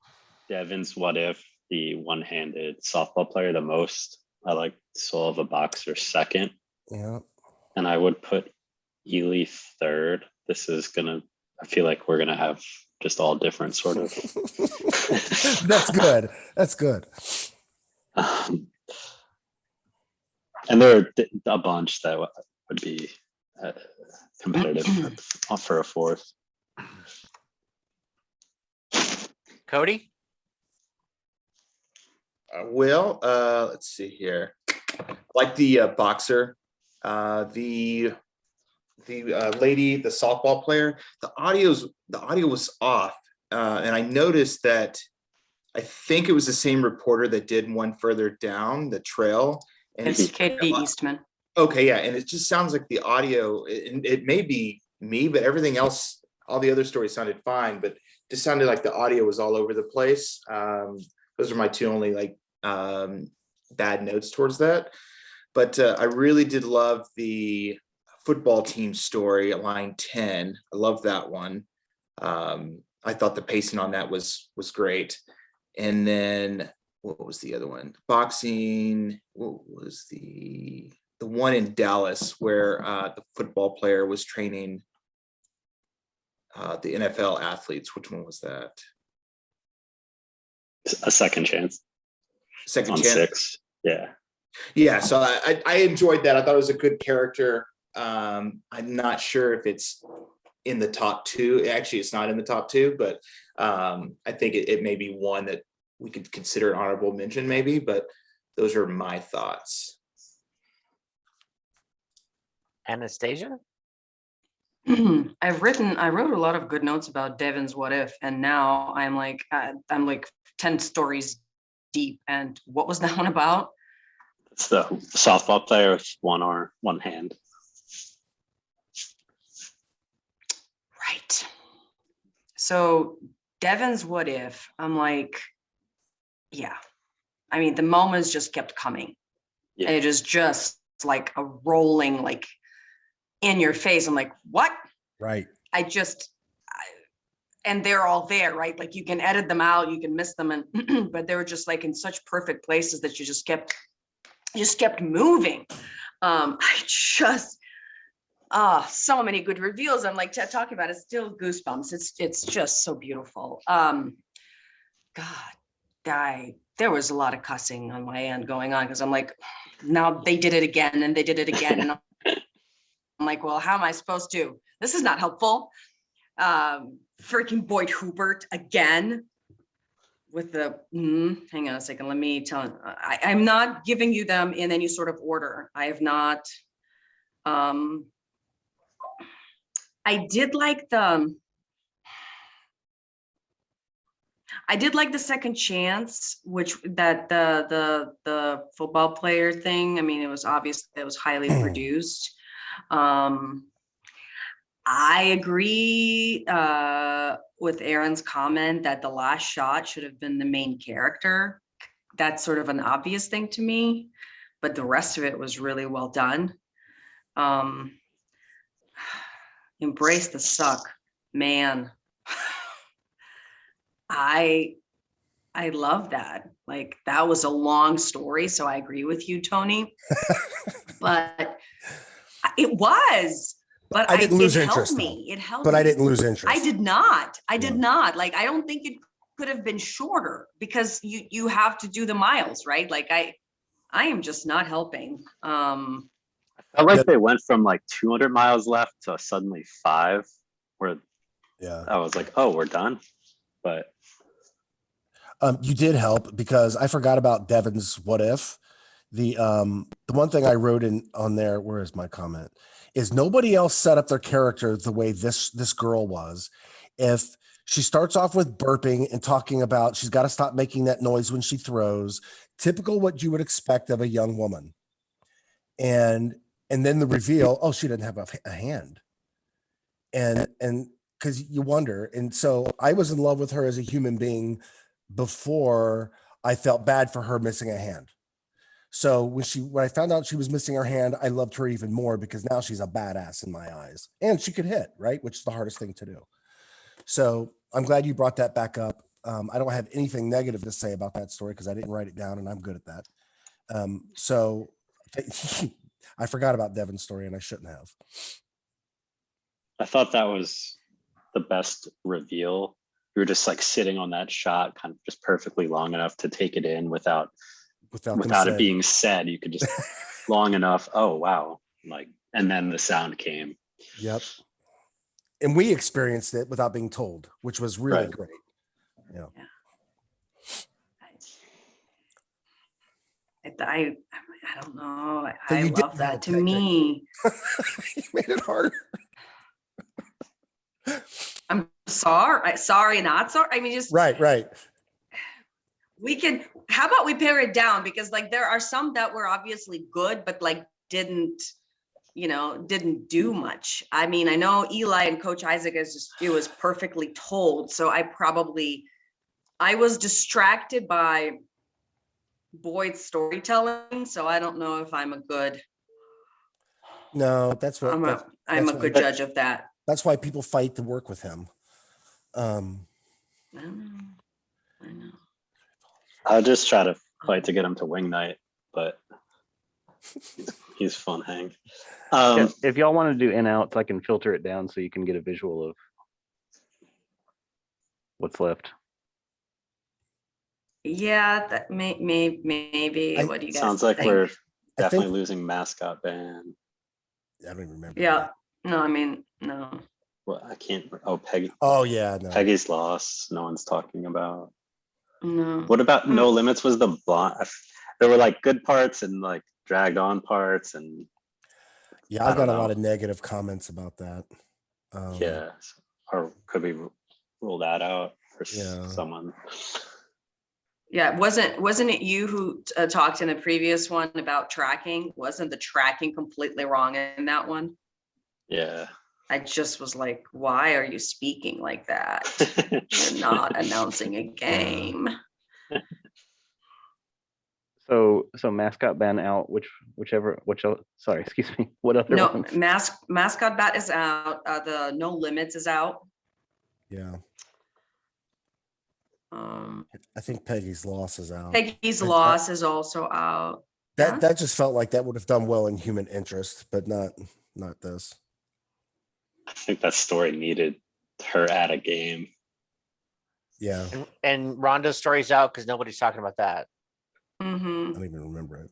Devin's What If, the one-handed softball player, the most. I like Soul of a Boxer second. Yeah. And I would put Ely third. This is gonna. I feel like we're gonna have just all different sort of. That's good. That's good. And there are a bunch that would be competitive for a fourth. Cody? Let's see here. Like the boxer, the lady, the softball player, the audio was off. And I noticed that I think it was the same reporter that did one further down the trail. And It's Katie Eastman. Okay, yeah, and it just sounds like the audio, it may be me, but everything else, all the other stories sounded fine, but just sounded like the audio was all over the place. Those are my two only bad notes towards that. But I really did love the football team story at line 10. I love that one. I thought the pacing on that was great. And then what was the other one? Boxing. What was the one in Dallas where the football player was training the NFL athletes? Which one was that? A Second Chance. Second on Chance. 6. Yeah. Yeah. So I enjoyed that. I thought it was a good character. I'm not sure if it's in the top 2. Actually, it's not in the top 2, but I think it may be one that we could consider an honorable mention maybe, but those are my thoughts. Anastasia? I wrote a lot of good notes about Devin's What If, and now I'm like 10 stories deep. And what was that one about? It's the softball player with one arm, one hand. Right. So Devin's What If, I'm like, yeah. I mean, the moments just kept coming. Yeah. And it is just like a rolling, like in your face. I'm like, what? Right. And they're all there, right? Like you can edit them out, you can miss them, and but they were just like in such perfect places that you just kept moving. So many good reveals. I'm like talking about it, still goosebumps. It's just so beautiful. There was a lot of cussing on my end going on because I'm like, now they did it again and they did it again. And I'm like, well, how am I supposed to? This is not helpful. Freaking Boyd Hubert again with the, hang on a second. Let me tell you, I'm not giving you them in any sort of order. I have not, I did like the Second Chance, which the football player thing. I mean, it was obvious that it was highly produced. I agree with Aaron's comment that the last shot should have been the main character. That's sort of an obvious thing to me, but the rest of it was really well done. Embrace the suck, man. I love that. Like, that was a long story, so I agree with you, Tony. But it was. But I didn't lose it helped interest, me. though. It helped But me. I didn't lose interest. I did not. I Yeah. did not. Like, I don't think it could have been shorter because you have to do the miles, right? Like I am just not helping. I felt like they went from like 200 miles left to suddenly 5, where I was like, oh, we're done. But you did help because I forgot about Devin's what if. The one thing I wrote in on there, where is my comment? Is nobody else set up their character the way this girl was. If she starts off with burping and talking about she's got to stop making that noise when she throws, typical what you would expect of a young woman. And then the reveal, oh, she didn't have a hand. And because you wonder. And so I was in love with her as a human being before I felt bad for her missing a hand. So when I found out she was missing her hand, I loved her even more because now she's a badass in my eyes. And she could hit, right? Which is the hardest thing to do. So I'm glad you brought that back up. I don't have anything negative to say about that story because I didn't write it down and I'm good at that. So I forgot about Devin's story and I shouldn't have. I thought that was the best reveal. You were just like sitting on that shot kind of just perfectly long enough to take it in without it being said. You could just long enough. Oh, wow. Like, and then the sound came. Yep. And we experienced it without being told, which was really great. Yeah. I don't know. So I love that. To me, you made it harder. I'm sorry, not sorry. I mean, just right. How about we pare it down? Because like there are some that were obviously good, but like didn't do much. I mean, I know Eli and Coach Isaac it was perfectly told. So I was distracted by Boyd's storytelling. So I don't know if I'm a good. No, that's what I'm a good judge of that. That's why people fight to work with him. I know. I'll just try to fight to get him to wing night, but he's fun hang. If y'all want to do in outs, I can filter it down so you can get a visual of what's left. Yeah, that maybe. What do you guys sounds like think? we're definitely losing mascot band. I don't even remember. Yeah. No, I mean, no. Well, I can't. Oh, Peggy. Oh yeah, no. Peggy's loss. No one's talking about. No. What about No Limits? Was the blonde? There were like good parts and like dragged on parts, and yeah, I got a lot of negative comments about that. Yeah, or could we rule that out for someone? Yeah, wasn't it you who talked in a previous one about tracking? Wasn't the tracking completely wrong in that one? Yeah. I just was like, why are you speaking like that? You're not announcing a game. So mascot ban out. Whichever. Sorry, excuse me. What other ones? Mascot bat is out. The No Limits is out. Yeah. I think Peggy's loss is out. Peggy's loss is also out. That just felt like that would have done well in human interest, but not this. I think that story needed her at a game. Yeah. And Rhonda's story's out because nobody's talking about that. Mm-hmm. I don't even remember it.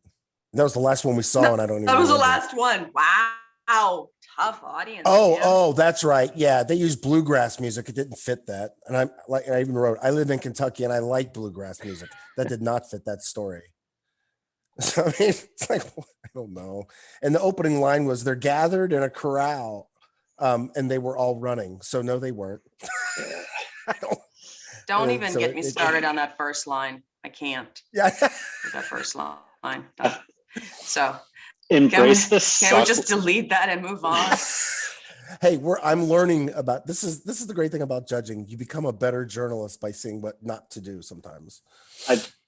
That was the last one we saw, and I don't even. That was the remember last one. Wow, tough audience. Oh, that's right. Yeah, they used bluegrass music. It didn't fit that, and I even wrote, I live in Kentucky and I like bluegrass music. That did not fit that story. So I mean, it's like I don't know. And the opening line was, "They're gathered in a corral." And they were all running. So no, they weren't. Don't even get me started on that first line. I can't. Yeah. That first line. So embrace the Can we just delete that and move on? Hey, I'm learning about this is the great thing about judging. You become a better journalist by seeing what not to do sometimes.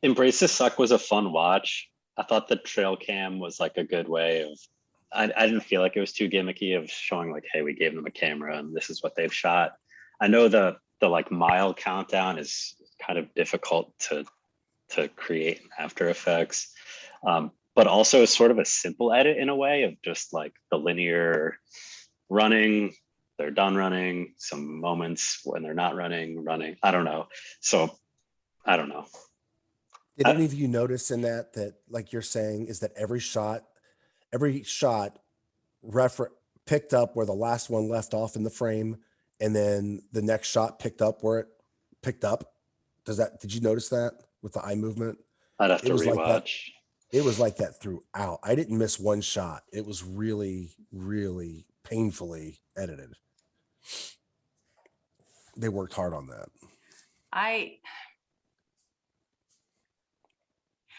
Embrace the Suck was a fun watch. I thought the trail cam was like a good way of I didn't feel like it was too gimmicky of showing like, hey, we gave them a camera and this is what they've shot. I know the like mile countdown is kind of difficult to create in After Effects, but also sort of a simple edit in a way of just like the linear running, they're done running, some moments when they're not running. I don't know. So I don't know. Did any of you notice in that like you're saying is that every shot picked up where the last one left off in the frame, and then the next shot picked up where it picked up? Did you notice that with the eye movement? I'd have to Like that. rewatch. It was like that throughout. I didn't miss one shot. It was really, really painfully edited. They worked hard on that.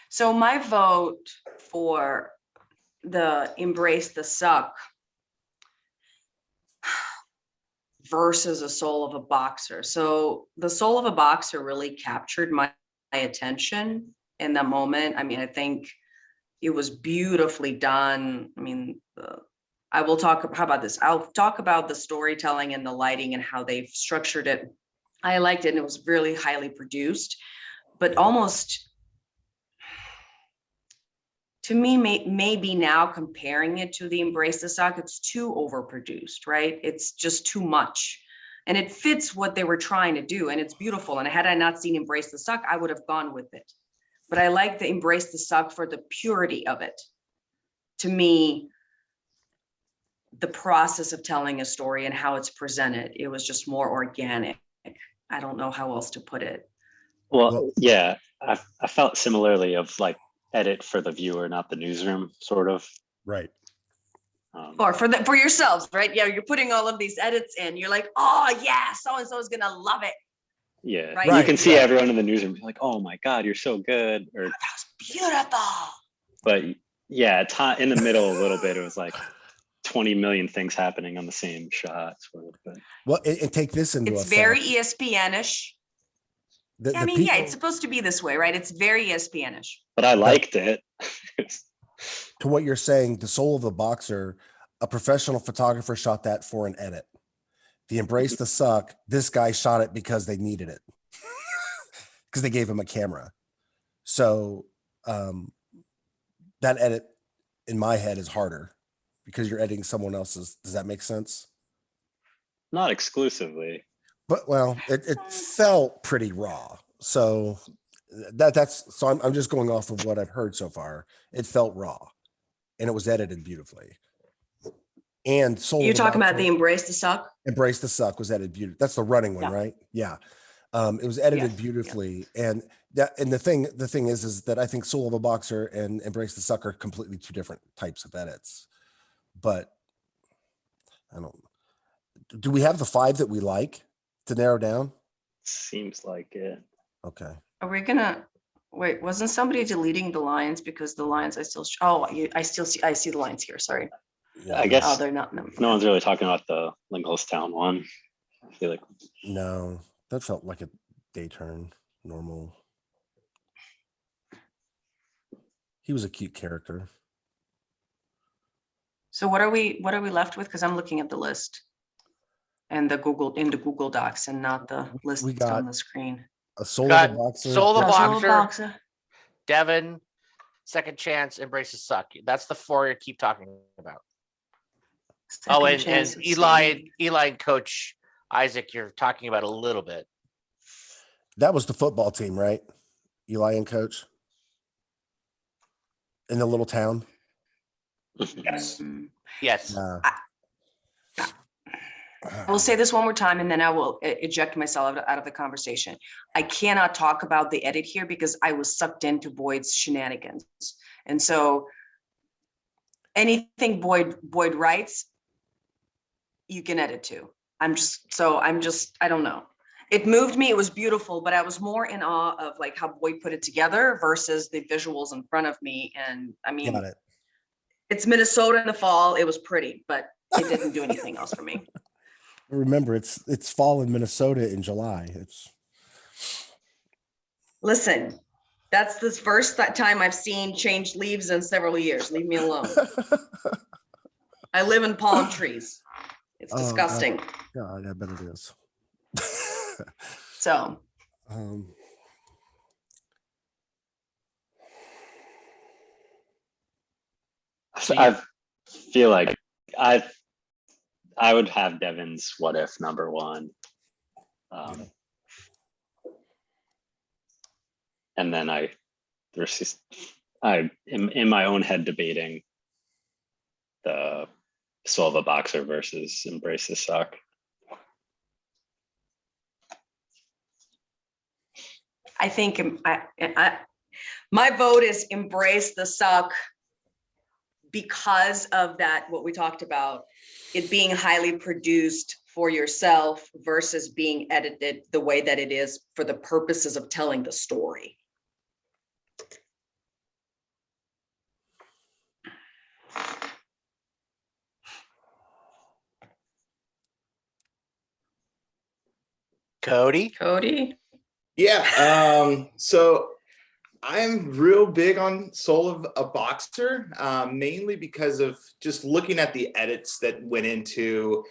So my vote for the Embrace the Suck versus A Soul of a Boxer. So The Soul of a Boxer really captured my attention in that moment. I mean, I think it was beautifully done. I mean, how about this? I'll talk about the storytelling and the lighting and how they've structured it. I liked it, and it was really highly produced, but almost, to me, maybe now comparing it to the Embrace the Suck, it's too overproduced, right? It's just too much. And it fits what they were trying to do, and it's beautiful. And had I not seen Embrace the Suck, I would have gone with it. But I like the Embrace the Suck for the purity of it. To me, the process of telling a story and how it's presented, it was just more organic. I don't know how else to put it. Well, yeah, I felt similarly of like edit for the viewer, not the newsroom, sort of. Right. Or for yourselves, right? Yeah, you're putting all of these edits in. You're like, oh yeah, so and so is gonna love it. Yeah, right? You can see everyone in the newsroom be like, "Oh my God, you're so good!" Or that was beautiful. But yeah, in the middle a little bit, it was like 20 million things happening on the same shot, sort of. But well, and take this into it's effect. very ESPN-ish. I mean, yeah, it's supposed to be this way, right? It's very ESPN-ish. But I liked it. To what you're saying, The Soul of a Boxer, a professional photographer shot that for an edit. The Embrace the Suck, this guy shot it because they needed it. Because they gave him a camera. So that edit in my head is harder because you're editing someone else's. Does that make sense? Not exclusively. But well, it felt pretty raw. So I'm just going off of what I've heard so far. It felt raw, and it was edited beautifully. And you're talking about the Embrace the Suck? Embrace the Suck was edited beautifully. That's the running one, right? Yeah. It was edited beautifully. And the thing is that I think Soul of a Boxer and Embrace the Suck are completely two different types of edits. But I don't. Do we have the 5 that we like to narrow down? Seems like it. Okay. Are we gonna wait? Wasn't somebody deleting the lines because the lines I see the lines here. Sorry. Yeah, I guess they're not. No one's really talking about the Lingelstown one. I feel like no, that felt like a day turn. Normal. He was a cute character. So what are we left with? Because I'm looking at the list and the Google Docs and not the list on the screen. A Soul of a Boxer. Soul of a Boxer. Devin, Second Chance, Embrace the Suck. That's the 4 you keep talking about. And Eli and Coach Isaac, you're talking about a little bit. That was the football team, right? Eli and Coach in the little town. Yes. Yes. I will say this one more time, and then I will eject myself out of the conversation. I cannot talk about the edit here because I was sucked into Boyd's shenanigans, and so anything Boyd writes, you can edit to. I don't know. It moved me. It was beautiful, but I was more in awe of like how Boyd put it together versus the visuals in front of me. And I mean, it's Minnesota in the fall. It was pretty, but it didn't do anything else for me. Remember, it's fall in Minnesota in July. Listen, that's the first time I've seen changed leaves in several years. Leave me alone. I live in palm trees. It's disgusting. God, I bet it is. So. I feel like I would have Devin's what if number one. And then I'm in my own head debating the Soul of a Boxer versus Embrace the Suck. I think my vote is Embrace the Suck because of that, what we talked about, it being highly produced for yourself versus being edited the way that it is for the purposes of telling the story. Cody? Yeah. So I'm real big on Soul of a Boxer, mainly because of just looking at the edits that went into,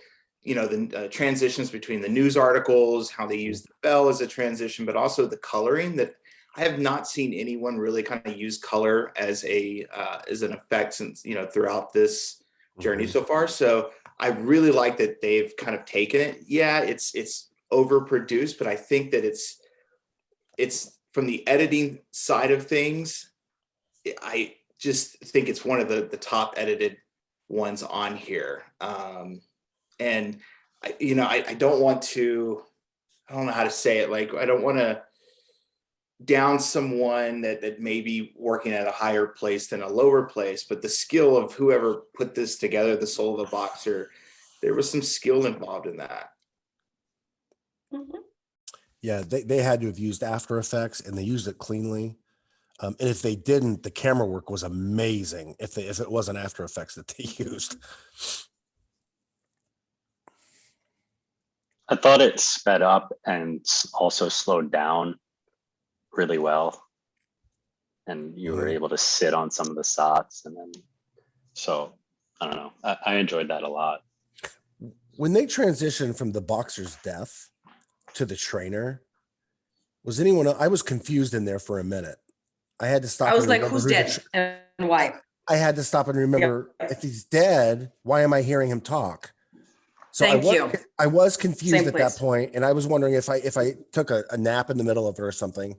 the transitions between the news articles, how they use the bell as a transition, but also the coloring that I have not seen anyone really kind of use color as an effect since, throughout this journey so far. So I really like that they've kind of taken it. Yeah, it's overproduced, but I think that it's from the editing side of things, I just think it's one of the top edited ones on here. And I don't want to, I don't know how to say it. Like, I don't want to down someone that may be working at a higher place than a lower place, but the skill of whoever put this together, the Soul of a Boxer, there was some skill involved in that. Yeah, they had to have used After Effects, and they used it cleanly. And if they didn't, the camera work was amazing. If it wasn't After Effects that they used. I thought it sped up and also slowed down really well. And you were able to sit on some of the shots. And then, so I don't know. I enjoyed that a lot. When they transitioned from the boxer's death to the trainer, was anyone else? I was confused in there for a minute. I had to stop. I was like, who's dead and why? I had to stop and remember, if he's dead, why am I hearing him talk? So I was confused at that point, and I was wondering if I took a nap in the middle of it or something.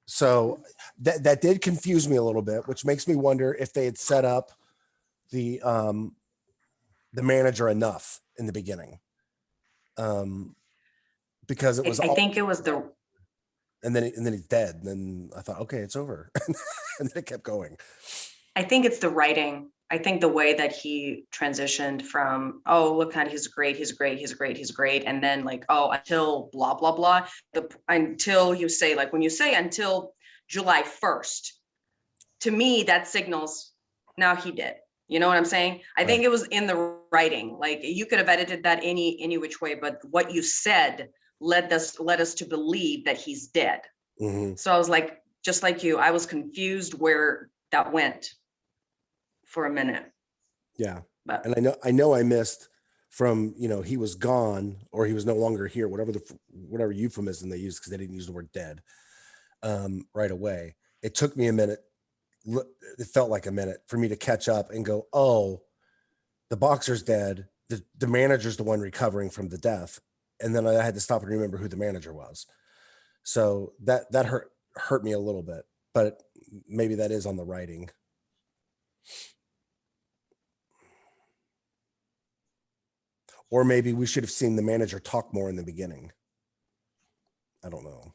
So that did confuse me a little bit, which makes me wonder if they had set up the manager enough in the beginning. Because it was, I think it was and then he's dead. And then I thought, okay, it's over. And then it kept going. I think it's the writing. I think the way that he transitioned from, oh, look how he's great. And then like, oh, until blah, blah, blah. Until you say, like, when you say until July 1st, to me, that signals now he did. You know what I'm saying? I think it was in the writing. Like, you could have edited that any which way, but what you said led us to believe that he's dead. So I was like, just like you, I was confused where that went for a minute. Yeah. And I know I missed from, he was gone or he was no longer here, whatever euphemism they used, because they didn't use the word dead right away. It took me a minute. It felt like a minute for me to catch up and go, oh, the boxer's dead. The manager's the one recovering from the death. And then I had to stop and remember who the manager was. So that hurt me a little bit, but maybe that is on the writing. Or maybe we should have seen the manager talk more in the beginning. I don't know.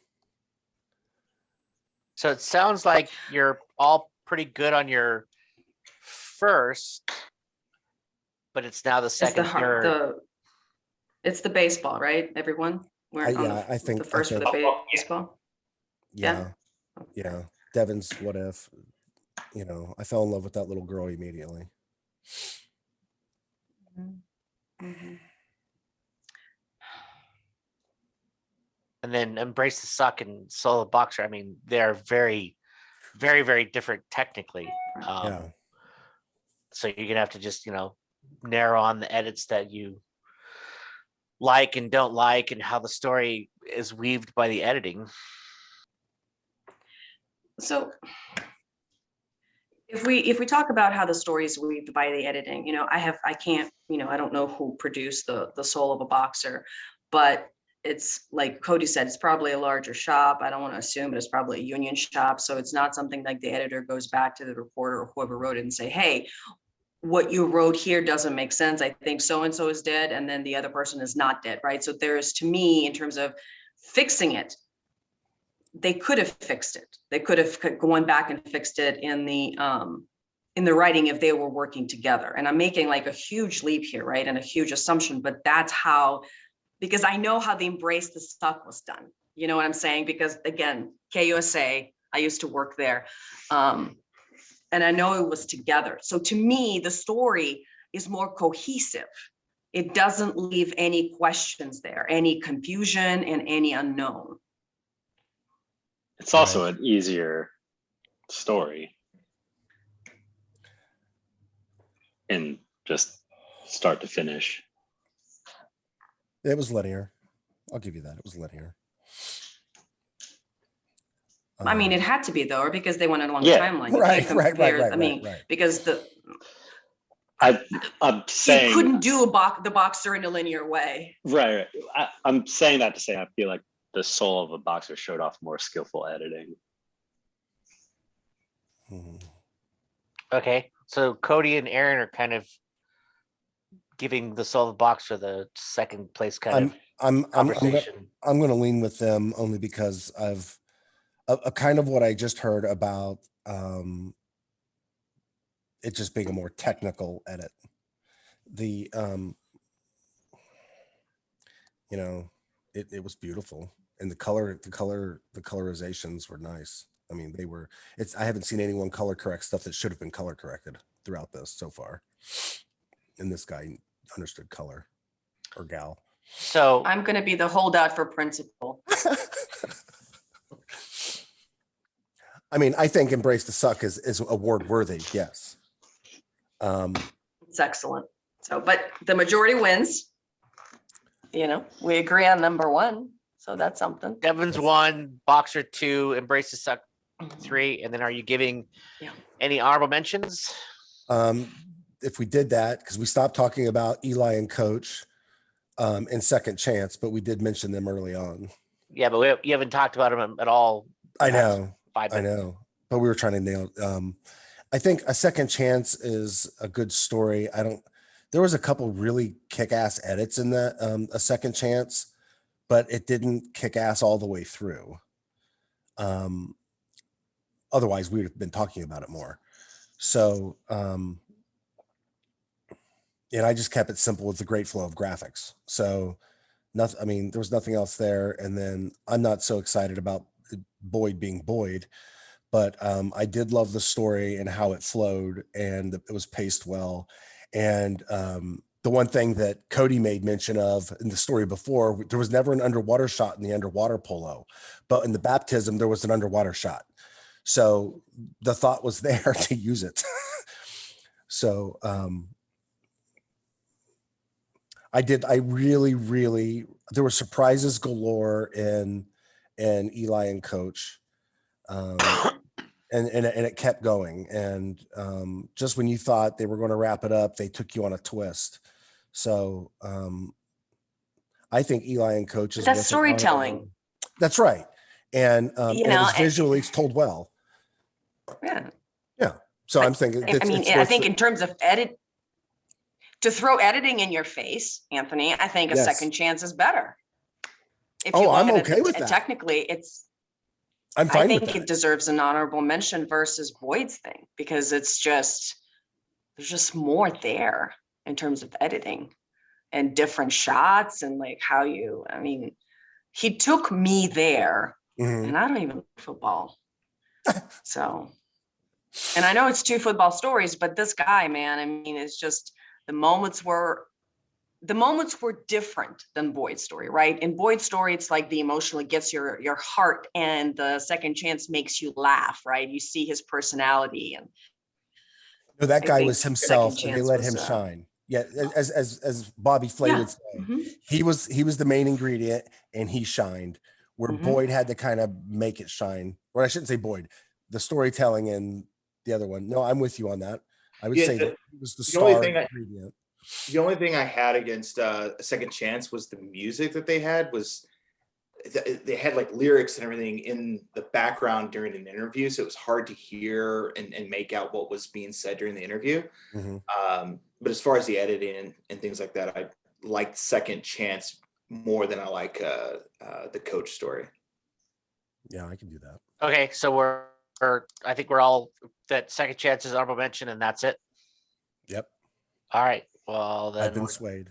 So it sounds like you're all pretty good on your first, but it's now the second, third. It's the baseball, right? Everyone? I think the first for the baseball. Yeah. Devin's what if, I fell in love with that little girl immediately. And then Embrace the Suck and Soul of a Boxer. I mean, they're very, very, very different technically. So you're gonna have to just, narrow on the edits that you like and don't like, and how the story is weaved by the editing. So if we talk about how the story is weaved by the editing, I can't, I don't know who produced the Soul of a Boxer, but it's like Cody said, it's probably a larger shop. I don't want to assume, but it's probably a union shop. So it's not something like the editor goes back to the reporter or whoever wrote it and say, hey, what you wrote here doesn't make sense. I think so-and-so is dead, and then the other person is not dead, right? So there's, to me, in terms of fixing it, they could have fixed it. They could have gone back and fixed it in the writing if they were working together. And I'm making like a huge leap here, right? And a huge assumption, but that's how, because I know how the Embrace the Suck was done. You know what I'm saying? Because again, KUSA, I used to work there. And I know it was together. So to me, the story is more cohesive. It doesn't leave any questions there, any confusion and any unknown. It's also an easier story in just start to finish. It was linear. I'll give you that. It was linear. I mean, it had to be though, because they went along Yeah. timeline. You Right, can't right, compare- right, I mean, right. because I'm saying you couldn't do the Boxer in a linear way. right. I'm saying that to say I feel like the Soul of a Boxer showed off more skillful editing. Okay, so Cody and Aaron are kind of giving the Soul of a Boxer the second place kind of conversation. I'm going to lean with them only because I've a kind of what I just heard about it just being a more technical edit. The it was beautiful, and the colorizations were nice. I mean, I haven't seen anyone color correct stuff that should have been color corrected throughout this so far. And this guy understood color, or gal. So I'm going to be the holdout for principal. I mean, I think Embrace the Suck is award worthy. Yes. It's excellent. So, but the majority wins. We agree on number one. So that's something. Devon's 1, Boxer 2, Embrace the Suck 3, and then are you giving any honorable mentions? If we did that, because we stopped talking about Eli and Coach and Second Chance, but we did mention them early on. Yeah, but you haven't talked about them at all. I know, but we were trying to nail. I think A Second Chance is a good story. There was a couple really kick-ass edits in that A Second Chance, but it didn't kick ass all the way through. Otherwise, we would have been talking about it more. So, and I just kept it simple with the great flow of graphics. So, nothing. I mean, there was nothing else there. And then I'm not so excited about Boyd being Boyd, but I did love the story and how it flowed, and it was paced well. And the one thing that Cody made mention of in the story before, there was never an underwater shot in the underwater polo, but in the baptism, there was an underwater shot. So the thought was there to use it. So I really, there were surprises galore in Eli and Coach. And it kept going. And just when you thought they were going to wrap it up, they took you on a twist. So I think Eli and Coach is that's storytelling. That's right. And it was visually told well. Yeah. Yeah. So I'm thinking. I think in terms of to throw editing in your face, Anthony, I think A Second Chance is better. If you I'm okay with that. Technically, I'm fine with that. I think it deserves an honorable mention versus Boyd's thing, because there's just more there in terms of editing and different shots and like how he took me there, and I don't even know football. So, and I know it's 2 football stories, but this guy, man, it's just the moments were different than Boyd's story, right? In Boyd's story, it's like the emotional, it gets your heart, and the Second Chance makes you laugh, right? You see his personality, and that guy was himself, and they let him shine. Yeah, as Bobby Flay would say, he was the main ingredient, and he shined. Where Boyd had to kind of make it shine. Or I shouldn't say Boyd, the storytelling and the other one. No, I'm with you on that. I would say that he was the star ingredient. The only thing I had against a Second Chance was the music that they had was they had like lyrics and everything in the background during an interview, so it was hard to hear and make out what was being said during the interview. But as far as the editing and things like that, I liked Second Chance more than I like the Coach story. Yeah, I can do that. Okay, so I think we're all that Second Chance is honorable mention, and that's it. Yep. All right. Well, then I've been swayed.